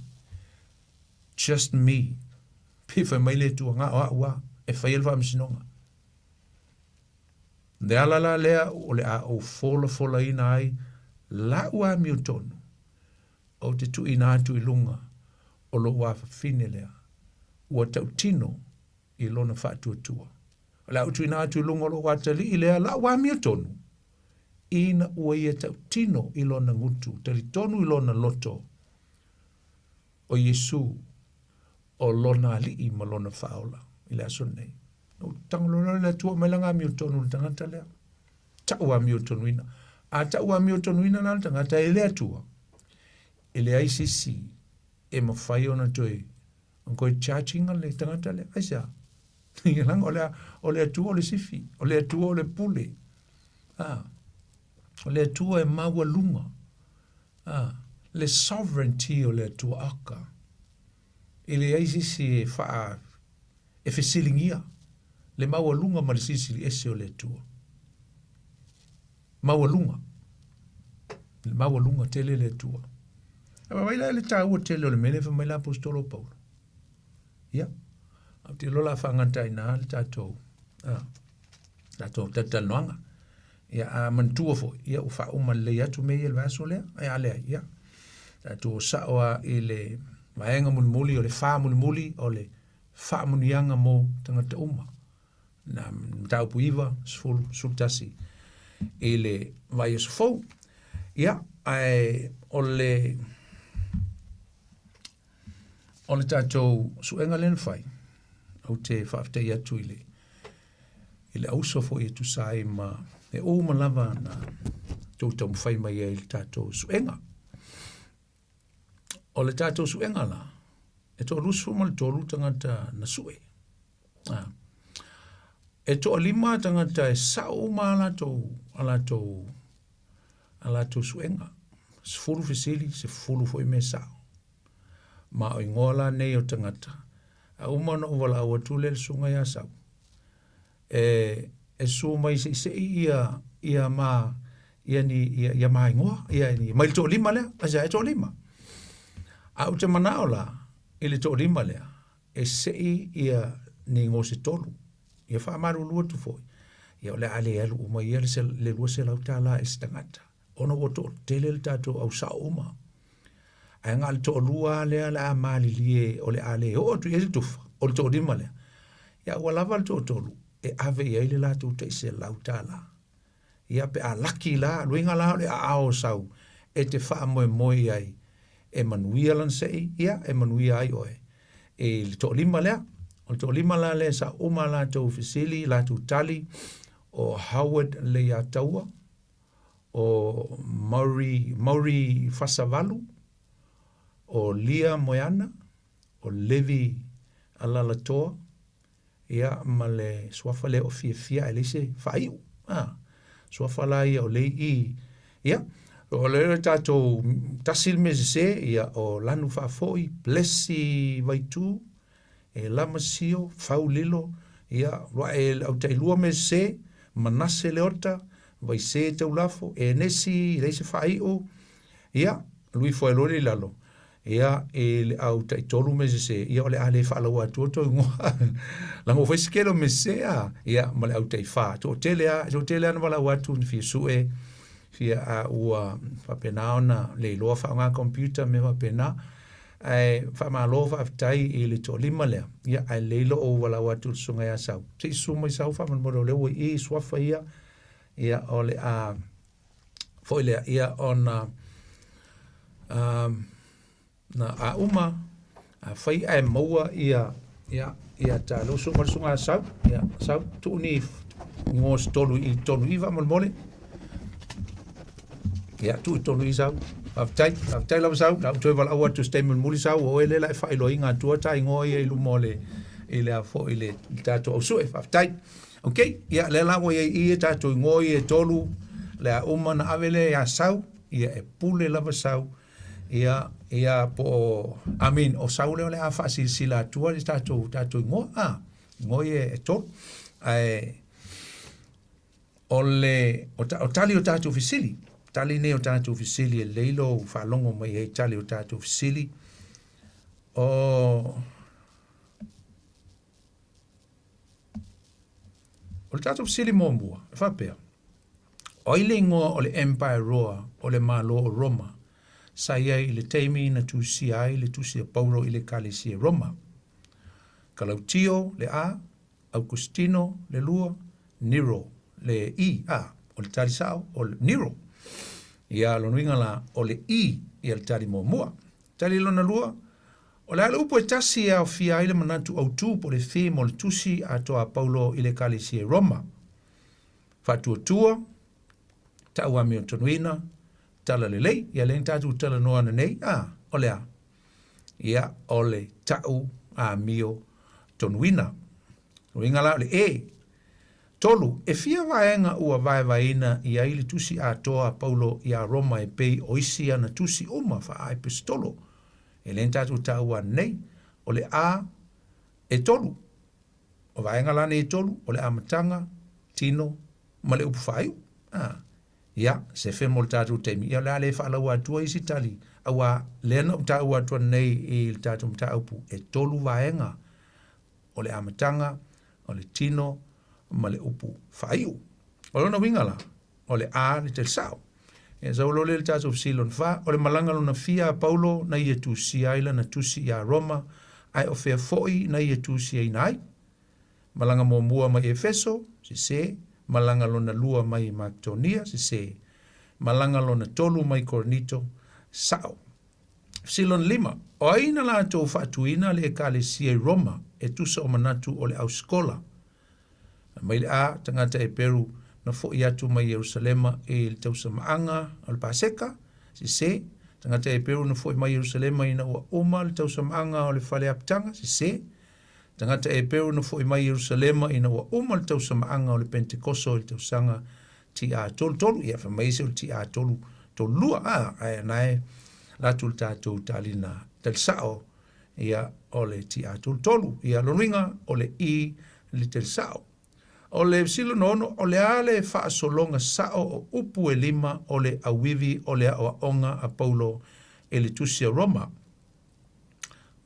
just me, piwha mai le tua ngā oa ua, e whaia le whaamisinonga. De alala lea o le a o fola ina ai, la ua mi o tonu, o te tu ina atu i lunga, o lo ua fine lea, ua tau tino i lona whatuatua. O le au tu ina atu i lunga o lo ua tali i lea, la ua mi o tonu, ina ua ia tau tino i lona ngutu, tali tonu i lona loto, o Yesu, o lona ali i ma lona whaola, i le aso nei. O tangolona le tua mai langa mi o tonu le tangata lea. Taua mi o tonu ina. A taua mi o tonu ina na le tangata e le atua. E le ICC, e ma whai ona toi, on koe charging le tangata lea. Aisa, i langa o le atua o le sifi, o le atua o le pule. O le atua e maua lunga. Le sovereignty o le atua aka. E le ICC e wha e whesilingia. Le maua lunga ma le sisili ese o le atua. Maua lunga. Le maua lunga tele le atua. Aba waila le tāua tele o le mele mai la apostolo Paulo. Ia. Au te lola whangantai nā le tātou. Tātou tatanoanga. Ia a mantua fo. Ia u wha uma le atu mei e le vaso lea. Ia lea, ia. Tātou saoa i le maenga munimuli o le wha munimuli o le wha munianga mo tangata uma. Na tau puiva, sultasi, i le vai o sofou. Ia, o le tātou suenga len fai, au te whaaftai atu i le ausofo i tu sai ma, e o malava na tōtau mwhai mai e le tātou suenga. O le tātou suenga la, e tō lusu ma le tōlu tangata na sue. E to lima tangata e sau ma ala to suenga. Se fulu fesili, se fulu foi me sao. Ma o ingola nei o tangata. A umana o wala awa tule le sunga ya sau. E su mai se ia ma ia ma ingoa, ia ni mai to lima lea, asa e to lima. A o te manaola, ili to lima lea, e se ia ni ngo se tolu. Ia wha amaru lua tu foi. Ia ole ale elu uma ia le lua se lau tala e stangata. Ono o to tele le tato au sa uma. Ai ngal to lua le ala amali lie ole ale o tu ia tufa. O to lima le. Ia wala val to tolu. E ave ia ile la tu te se lau tala. Ia pe a laki la, luinga la le a ao sau. E te wha moi ai. E manuia lan sei, ia e manuia ai oe. E le to lima lea. O to lima la le sa uma la tau fisili, la tu tali, o Howard le ia taua, o Mauri Fasavalu, o Lia Moyana, o Levi Alalatoa, ia ma le suafa le o fia e le se whaiu. Suafa la ia o le i, ia, o le tatou tasil me se, ia o lanu whafoi, Blessi Vaitu, e lamasio, faulilo, ia, e au tai lua me se, manase leota, vai se tau lafo, e nesi, reise whaio, ia, lui fo e lori lalo, ia, e au tai tolu me se, ia, ole ale whaalaua atuoto, lango fai skelo me se, ia, male au tai wha, to tele ana wala watu, fia sue, fia a ua whapena ona, le loa wha ngā computer me whapena, ai fa malo fa tai ile to lima le ia ai leilo o wala watu sunga ya sau se suma sau fa mo le o i swafa ia ole a foile ia ona na a uma a fai ai moa ia ta lo sunga sau ia sau tu ni ngos tolu i va mo mole ia tu tolu i sau Aftai la sau, na tu vala awa tu statement muli sau o ele la fa ilo inga tu ta ingo ia ilu mole i le a fo i le tātou au sue whaftai. Ok, ia le lawa i e tātou ngoi e tolu, le a uma na avele a sau, ia e pule lava sau, ia po, o sau leo le a whaasi sila atua le tātou ngoi, ngoi e tolu. O tali o tātou fisili, tali ne o tātou fisili e leilo whalongo mai e tali o tātou fisili, o le tātou fisili mōmua, e whapea. O ile ingoa o le Empire Roa, o le malo o Roma, sa ia i le teimi na tusi ai, le tusi a Paulo i le kalisi e Roma. Kalautio le A, Augustino le lua, Nero le I, o le tali sao, o le Nero. Ia lonuinga la o le I, ia le tali mōmua. Tali lona lua, o le ala upo e tasi au fia ile manatu au tu po le fi mo le tusi a toa Paulo i le kalisi e Roma. Fatua tua, ta ua mi o tonuina, tala le lei, ia le tatu tala noa na nei, o le a. Ia o le tau a mio tonuina. Ringa la le e. Tolu, e fia vaenga ua vaina ia ili tusi a toa Paulo i a Roma e pei o isi ana tusi uma fa a epistolo. E le tatu ta ua nei, o le a e tolu. O vaenga lane e tolu, o le amatanga, tino, ma le upu whaiu. Ia, se fe mo le tatu teimi. Ia le ale whaala ua atua isi tali. Aua lena ta ua atua nei i le tatu mta upu. E tolu vaenga. O le amatanga, o le tino, ma le upu whaiu. O lona wingala, o le a le tel sao. E zaulo le tatu silon fa, o le malanga lona fia Paulo na ia tusi aila na tusi ia Roma, ai o fea foi na ia tusi ai nai. Malanga mo mua mai Efeso, se, malanga lona lua mai Macedonia, se, malanga lona tolu mai Korinito, sao. Silon lima, o aina la tō whatuina le ekalesia i Roma, e tusa o manatu o le auskola. Mai le a, tangata e Peru, na fo i atu mai Jerusalema e le tausa maanga o le Paseka, se, tangata e Peru na fo i mai Jerusalema i na ua oma le tausa maanga o le Whale Apitanga, se, tangata e Peru na fo i mai Jerusalema i na ua oma le tausa maanga o le Pentekoso i tausanga ti a tolu, ia whamaise o ti a tolu lua, ai nae, la tul tātou talina tel sao, ia o le ti a tolu, ia loringa o le I le tel sao. O le silo nono, o le ale wha solonga sao o upu e lima o le awivi o le awa onga a Paulo e le tusia Roma.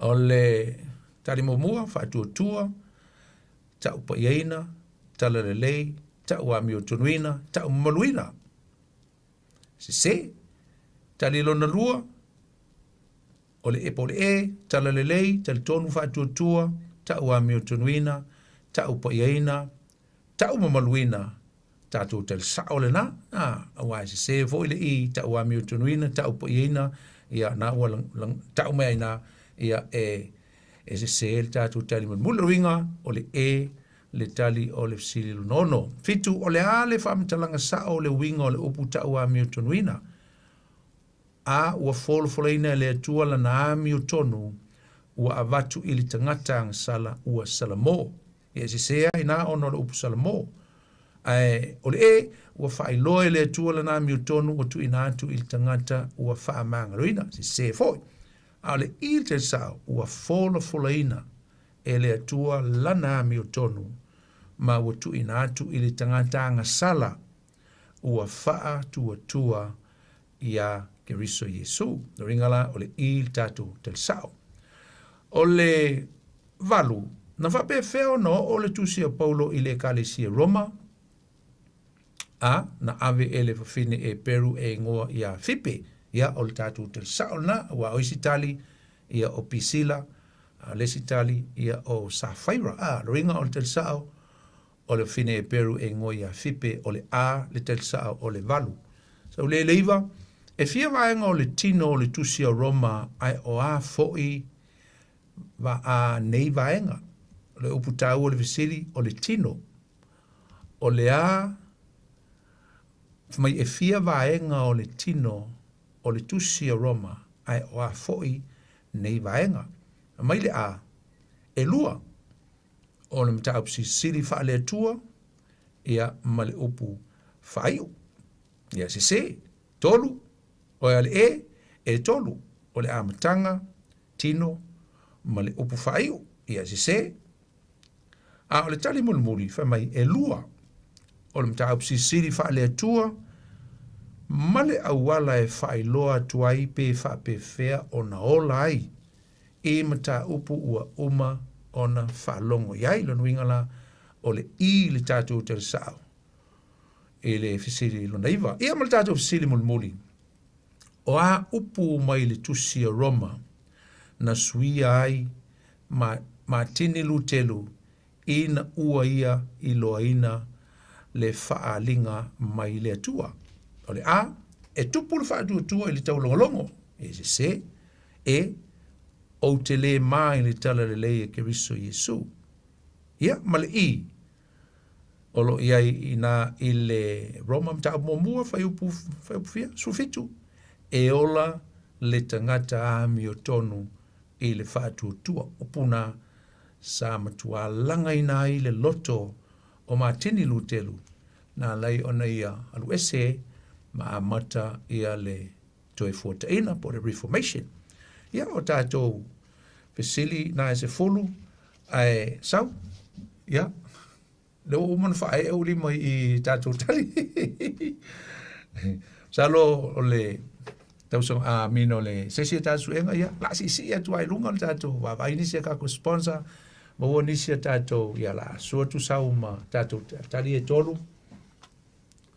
O le tarimomua, wha tua, ta upa iaina, tala le lei, ta ua mio tonuina, ta umaluina. Se, tali lona lua, o le epo le tala le lei, tali tonu wha tua, ta ua mio tonuina, ta upa iaina, ta umamaluina, tātou tel sao le na, awa se vo ile I, ta ua mio tonuina, ta upa iaina, ia na ua ta umea ina, ia e se le tātou tali mula ringa, o le le tali o le fsili nono. Fitu o le a le whamitalanga sao o le winga o le upu ta ua mio tonuina, a ua foloina le atua la na mio tonu, ua avatu ili tangata ang sala ua salamo. E se ina ono le upu salamo. O le ua whailoe le atua la na mio tonu, ua tu ina atu ili tangata ua whaamanga roina, se foi. A le il te sao, ua foloina e le atua la na mio tonu, ma ua tu ina atu ili tangata ang sala, ua wha tua ia Keriso Yesu. Ringala o le il tatu tel sao. O le valu, na whape feo no o le tusi a Paulo i le kalesia Roma, na ave ele whawhine e Peru e ngoa ia Fipe, ia o le tatu tel sao na, ua oisitali ia o Pisila, lesitali ia o Safaira, ringa o le tel sao, o le fine e Peru e ngoa ia Fipe, o le le tel sao o le valu. So le leiva, e fia vaenga o le tino o le tusi a Roma ai o a foi va a nei vaenga. O le uputau o le visiri o le tino. O le a mai e fia vaenga o le tino o le tusi a Roma ai o a foi nei vaenga. Mai le a e lua o le mta upsi sili fa le tua ia male upu faiu ia se tolu o ale e tolu o le amatanga tino male upu faiu ia se a o le tali mulmuli fa mai e lua o le mta upsi sili fa le tua male awala e failoa tuai pe fa pe fea ona ola ai e mta upu ua uma ona whalongo iai lo nuinga la o le i le tātou te sao e le fisiri lo naiva ia ma le tātou fisiri mulmuli o a upu mai le tusi a Roma na suia ai ma tini lutelu ina ua ia i loa ina le whaalinga mai le atua o le a e tupu le whaatua tua i le tau longolongo e se e o te le mai le tala le leia ke riso Yesu. Ia, ma le i. Olo ia ina i le Roma mta momua fai upu fia, sufitu. E ola le tangata a mi o tonu i le whaatu tua. Upuna sa matua langa ina i le loto o matini lutelu. Na lai ona ia alu ese ma amata ia le toe fuataina po le Reformation. Ia o tātou pesili na e se folu ai sau. Ia. Leo umana whae e uli mai i tātou tali. Salo o le tausong a mino le sesi tātou enga ia. La si atu ai lunga le tātou. Wa inisi a kako sponsor. Maua nisi a tātou. Ia la suatu sau ma tātou tali e tolu.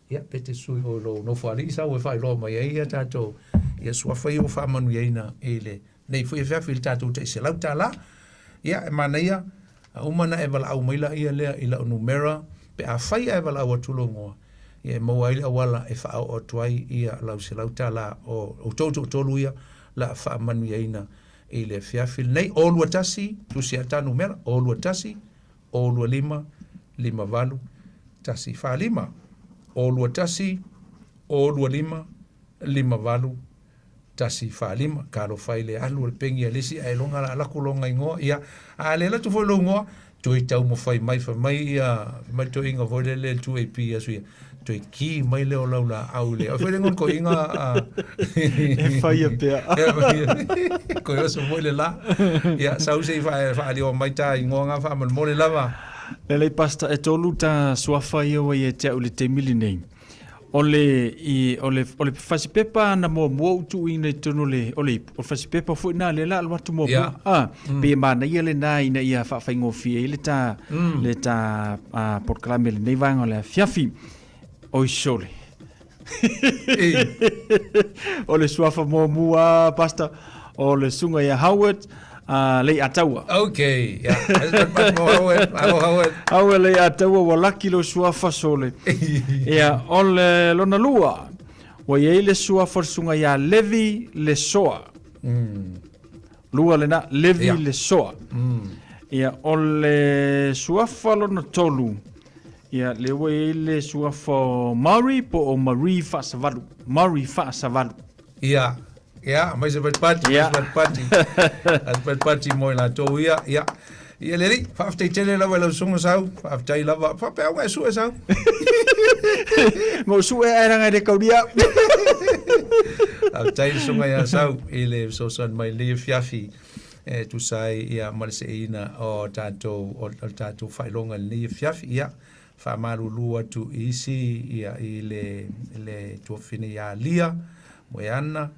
Ia pete sui o lo no whari sau e whai lo mai ia tātou. Ia sua whai o whamanu ieina e le. Nei fui fil tātou te se lau tā la. Ia e mana ia. Umana e wala au maila ia lea ila o numera. Pe a whai e wala au atulo ngoa. Ia e maua ili awala e wha au tuai ia lau se lau tā la. O tautu o tolu ia la wha manu ieina e le fiafil. Nei o lua tasi. Tusi a tā numera. O lua tasi. O lua lima. Lima valu. Tasi wha lima. O lua tasi. O lua lima. Lima valu. Tasi wha lima, karo whai le alu le pengi a lisi, e longa la laku longa ingoa, ia, a le la tu foi longoa, toi tau mo whai mai ia, mai to inga voi le tu e pi asu ia, toi ki mai leo laula au le, o whai lengon ko inga, e whai a pia. Ko ia so voi le la, ia, sau se wha leo mai ta ingoa ngā wha man mo le lava. Lelei pasta e tolu ta suafa ia wa ia te au le te mili nei. Ole fasipepa na mo utu ina tono ole fasipepa fu na le la watu mo pe mana ia le na ina ia fa faingo fie le ta proclame le nei vanga le fiafi o sole ole suafa mo mua pasta ole sunga ia Howard le ataua. Okay, yeah. Aue le ataua wa laki lo suafa sole. Ia ole lona lua. Wa ye le suafa sunga ya Levi le soa. Lua le na Levi le soa. Ia ole suafa lona tolu. Ia le wa ye le suafa Mari po o Marie fa savalu. Mari fa savalu. Ia. Ya, mais vai party, vai party moi la to ia. Ia leri, fafte tele la wala sunga sau, fafte la fa pe au su sau. Mo su era ngai de kaudia. Fafte sunga ya sau, ele so son mai le fiafi. Tu sai ia malseina o tato failonga le fiafi ia. Fa malu lua tu isi ia ile tu fini ya lia, moyana.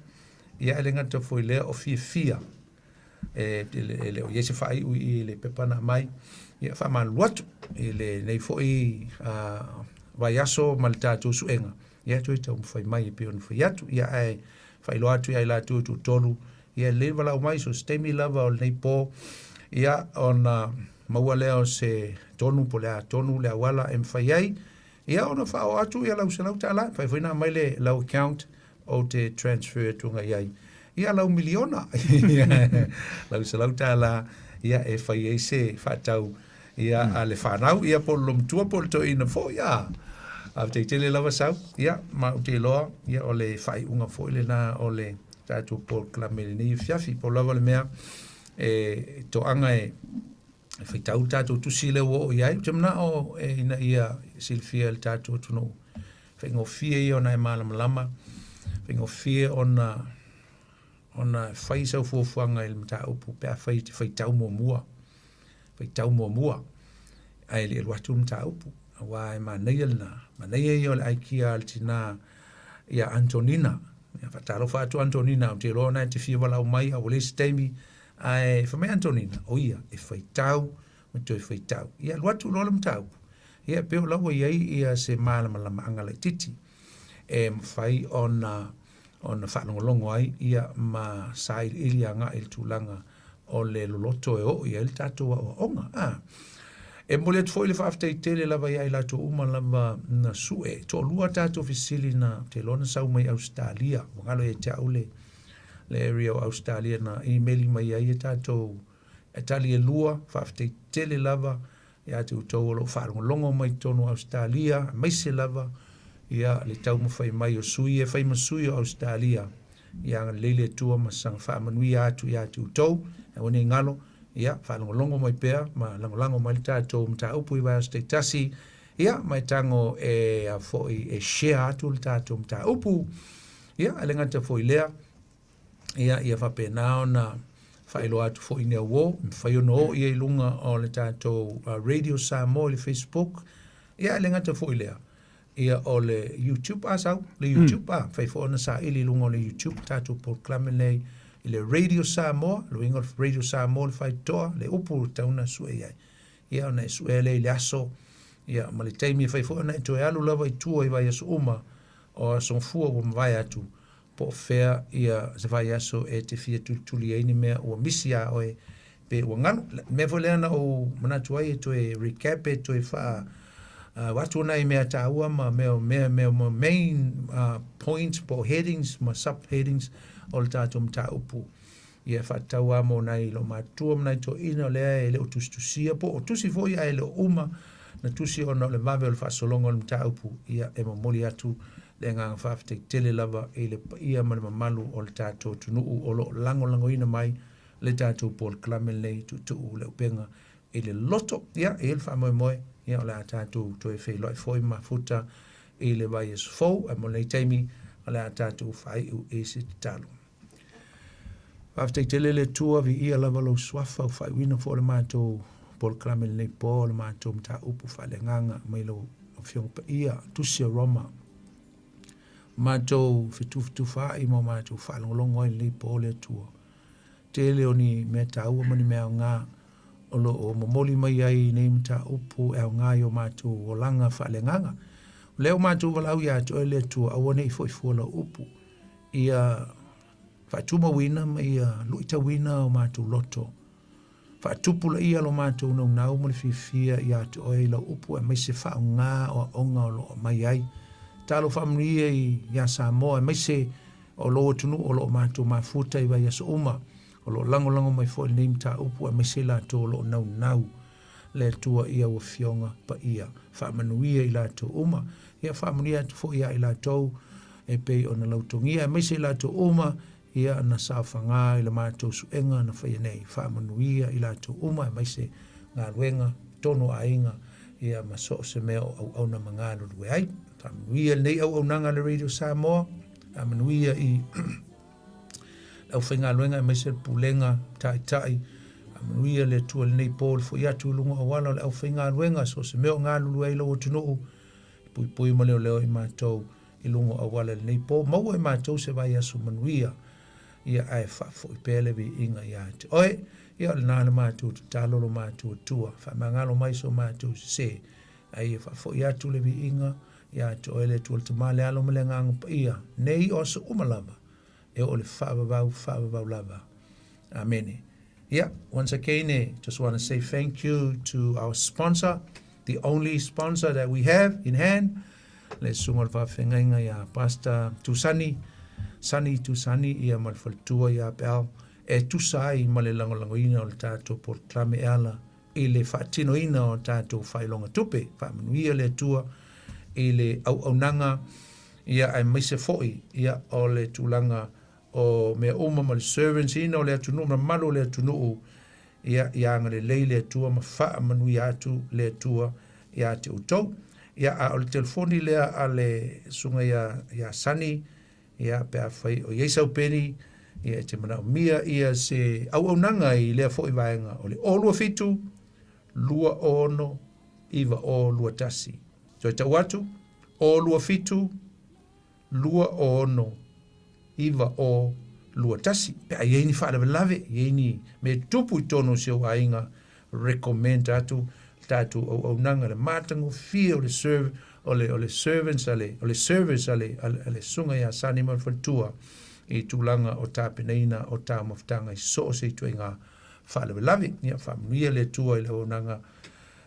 Ia ele ngata foi le o fia ele o yese fai i le pepana mai ia fa man watu ele nei foi vai aso maltatu suenga ia tu tau fai mai pe on foi atu ia ai fai lo atu ia la tu tolu ia le vala mai so stemi lava o nei po ia ona maua leo se tonu polea tonu le wala em fai ai ia ona fa atu ia la usela tala fai foi na mai le la account o te transfer tunga iai. Ia lau miliona. Lau se lau tala, ia e whai e se whatau, ia a le whanau, ia po lom tua po to ina fo, ia. A te tele lawa sau, ia, ma o te loa, ia o le whai unga fo ile na o le tātou po klamele ni fiafi, po lawa le mea, to anga Fai tau tātou tusi le o iai, jamna o ina ia silfia le tātou tunu. Fai ngofia i ona e malamalama, fai ngofia ona fai sau fuafuanga il mta upu, pea fai tau mua. Fai tau mua. Ai le watu mta upu. Awa e manaya lna. Manaya i o le aikia al tina ia Antonina. Ia fatalo fatu Antonina, o te rona e te fia wala o mai, a wale stemi, ai fa mai Antonina. O ia, e fai tau, ma toi fai tau. Ia watu lola mta upu. Ia peo lawa iai ia se malamalama angala titi. E fai ona whanongolongo ai, ia ma sail ili anga il tūlanga o le loloto e o ia il tatou o onga. E mole te foi le whaafta i tele lava iai lato uma lava na sue. Tō lua tatou fisili na te lona sau mai Australia. Wangalo e te au le area o Australia na emaili mai ai e tatou e tali e lua whaafta i tele lava ia te utau lo whaarongolongo mai tono Australia. Mai se lava ia le tau mawhai mai o sui e whai masui o Australia. Ia lele tua masang whaamanui atu ia te utau. E wane ngalo. Ia, whanongolongo mai pēr, ma langolango mai tātou mta upu i wai o tasi. Ia, mai tango e foi e share atu le tātou mta upu. Ia, alengata foi lea. Ia, whapena na whaelo atu foi nea wo. Mwhai ono ia ilunga o le tātou Radio Samoa le Facebook. Ia, alengata foi lea. Ia o le YouTube asau, le YouTube whai fo ona sa ili ilunga o le YouTube, tātou proklame lei. Le Radio Samoa, lo ingo Radio Samoa le fai toa, le upu tauna sue iai. Ia ona e sue le aso, ia ma le teimi fai fo ona e toe alu lava i tua i vai aso uma, o aso fua o mwai atu, po fea ia se vai aso e te fia tuli eini mea o misi a oe, pe ua ngano, me fo leana o manatu ai e toe recap e toe faa, watu ona i mea taua ma mea main points po headings, ma subheadings, o le tātou mta upu. Ia whatau a mo nei lo mātua mnei to ina lea e leo tustusia po o tusi fo ia e leo uma na tusi ona le mawe o le whasolongo le mta upu ia e mamoli atu le nganga whawhite tele lava e le ia mani mamalu o le tātou tunuu o lo lango ina mai le tātou Paul Klamelei tutu le upenga e le loto ia e le whamoe ia o le tātou to e whai loi foi mafuta e le vai es fau e mo le teimi o le tātou whai u e se talo. Whafte tele le tua vi ia lava lo swafa o whai wina fo le mātou Paul Klamelei po le mātou mta upu whai le nganga mai lo fiong pa ia tusia Roma. Mātou fitu whai mo mātou whai longolongo ai le po le tua. Tele o ni mea taua mani mea ngā o lo o momoli mai ai nei mta upu e o ngā o mātou o langa whai le nganga. Leo mātou walau ia to le tua awane i foi fuala upu. Ia whaatuma wina ma ia luita wina o mātou loto. Whaatupula ia lo mātou nau mo le fifia ia to e la upu e mai se wha ngā o onga o lo mai ai. Talo whamria i ia Samoa e mai se o lo tunu o lo mātou mafuta i vai aso uma. O lo lango mai foi nei mta upu e mai se la to lo nau. Le tua ia o fionga pa ia. Whamanuia i la to uma. Ia whamanuia fo ia i la to e pei o na lautongia. E mai se la to uma ia na sawhanga i la mātou suenga na whaia nei. Whamanuia i la to uma e mai se ngā ruenga tono a inga ia maso se mea au na mangano rue ai. Whamanuia nei au nanga le Radio Samoa. Whamanuia i au whainga ruenga e mai se pulenga tai. Manuia le tua le nei pōle fo ia tu lunga o wala le au whainga ruenga so se meo ngā lulu e lau o tunuu pui ma leo i mātou i lunga o wala le nei pō maua i mātou se vai aso manuia ia ai whafo i pēle vi inga ia te oe ia le nāna mātou tu tālolo mātou tua whamangalo mai so mātou se ai whafo ia tu le vi inga ia te oe le tua le tamale alo ma le ngangu pa ia nei o se umalava e o le whavavau lava amene. Yeah, once again, just want to say thank you to our sponsor, the only sponsor that we have in hand. Let's sung al whawhengainga ia Pastor Tusani, Tusani ia malfaltua ia pēl, e tusai ma le langolangoina o le tātou Portlame ala, i le whaatinoina o tātou whailonga tupe, whaamanuia le tua, i le au-aunanga, ia ai maise foi, ia o le tūlanga o mea uma ma le servants ina o le atunu ma malo le atunu ia nga lei le atua ma faamanui atu le atua ia te outou ia a o le telefoni lea a le sunga ia sani ia pe a fai o iei saupeni ia te mana mia ia se auaunanga i lea fo'i vaenga o le olua fitu lua ono iwa o lua tasi so ta watu o lua fitu lua ono iwa o lua tasi pe a iei ni whaalawelave iei ni me tupu i tono se o ainga recommend atu tatu o nanga le matango fia o le servants ale o le service ale sunga ia sani man fantua i tulanga o tapeneina o ta maftanga i so se tu nga whalawelavi ia whamnuia le tua i le o nanga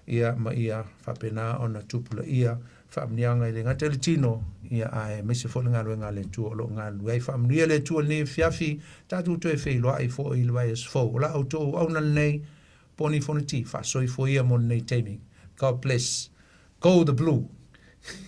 ia ma ia whapena ona tupula ia whamnianga i le ngata le tino ia ai mese fo ngā luenga le tua lo ngā luai whamnuia le tua ne fiafi tatu tu e whailoa i fo i lwai es fo la auto au na nei poni foniti fa soi fo ia mon nei taming God bless go the blue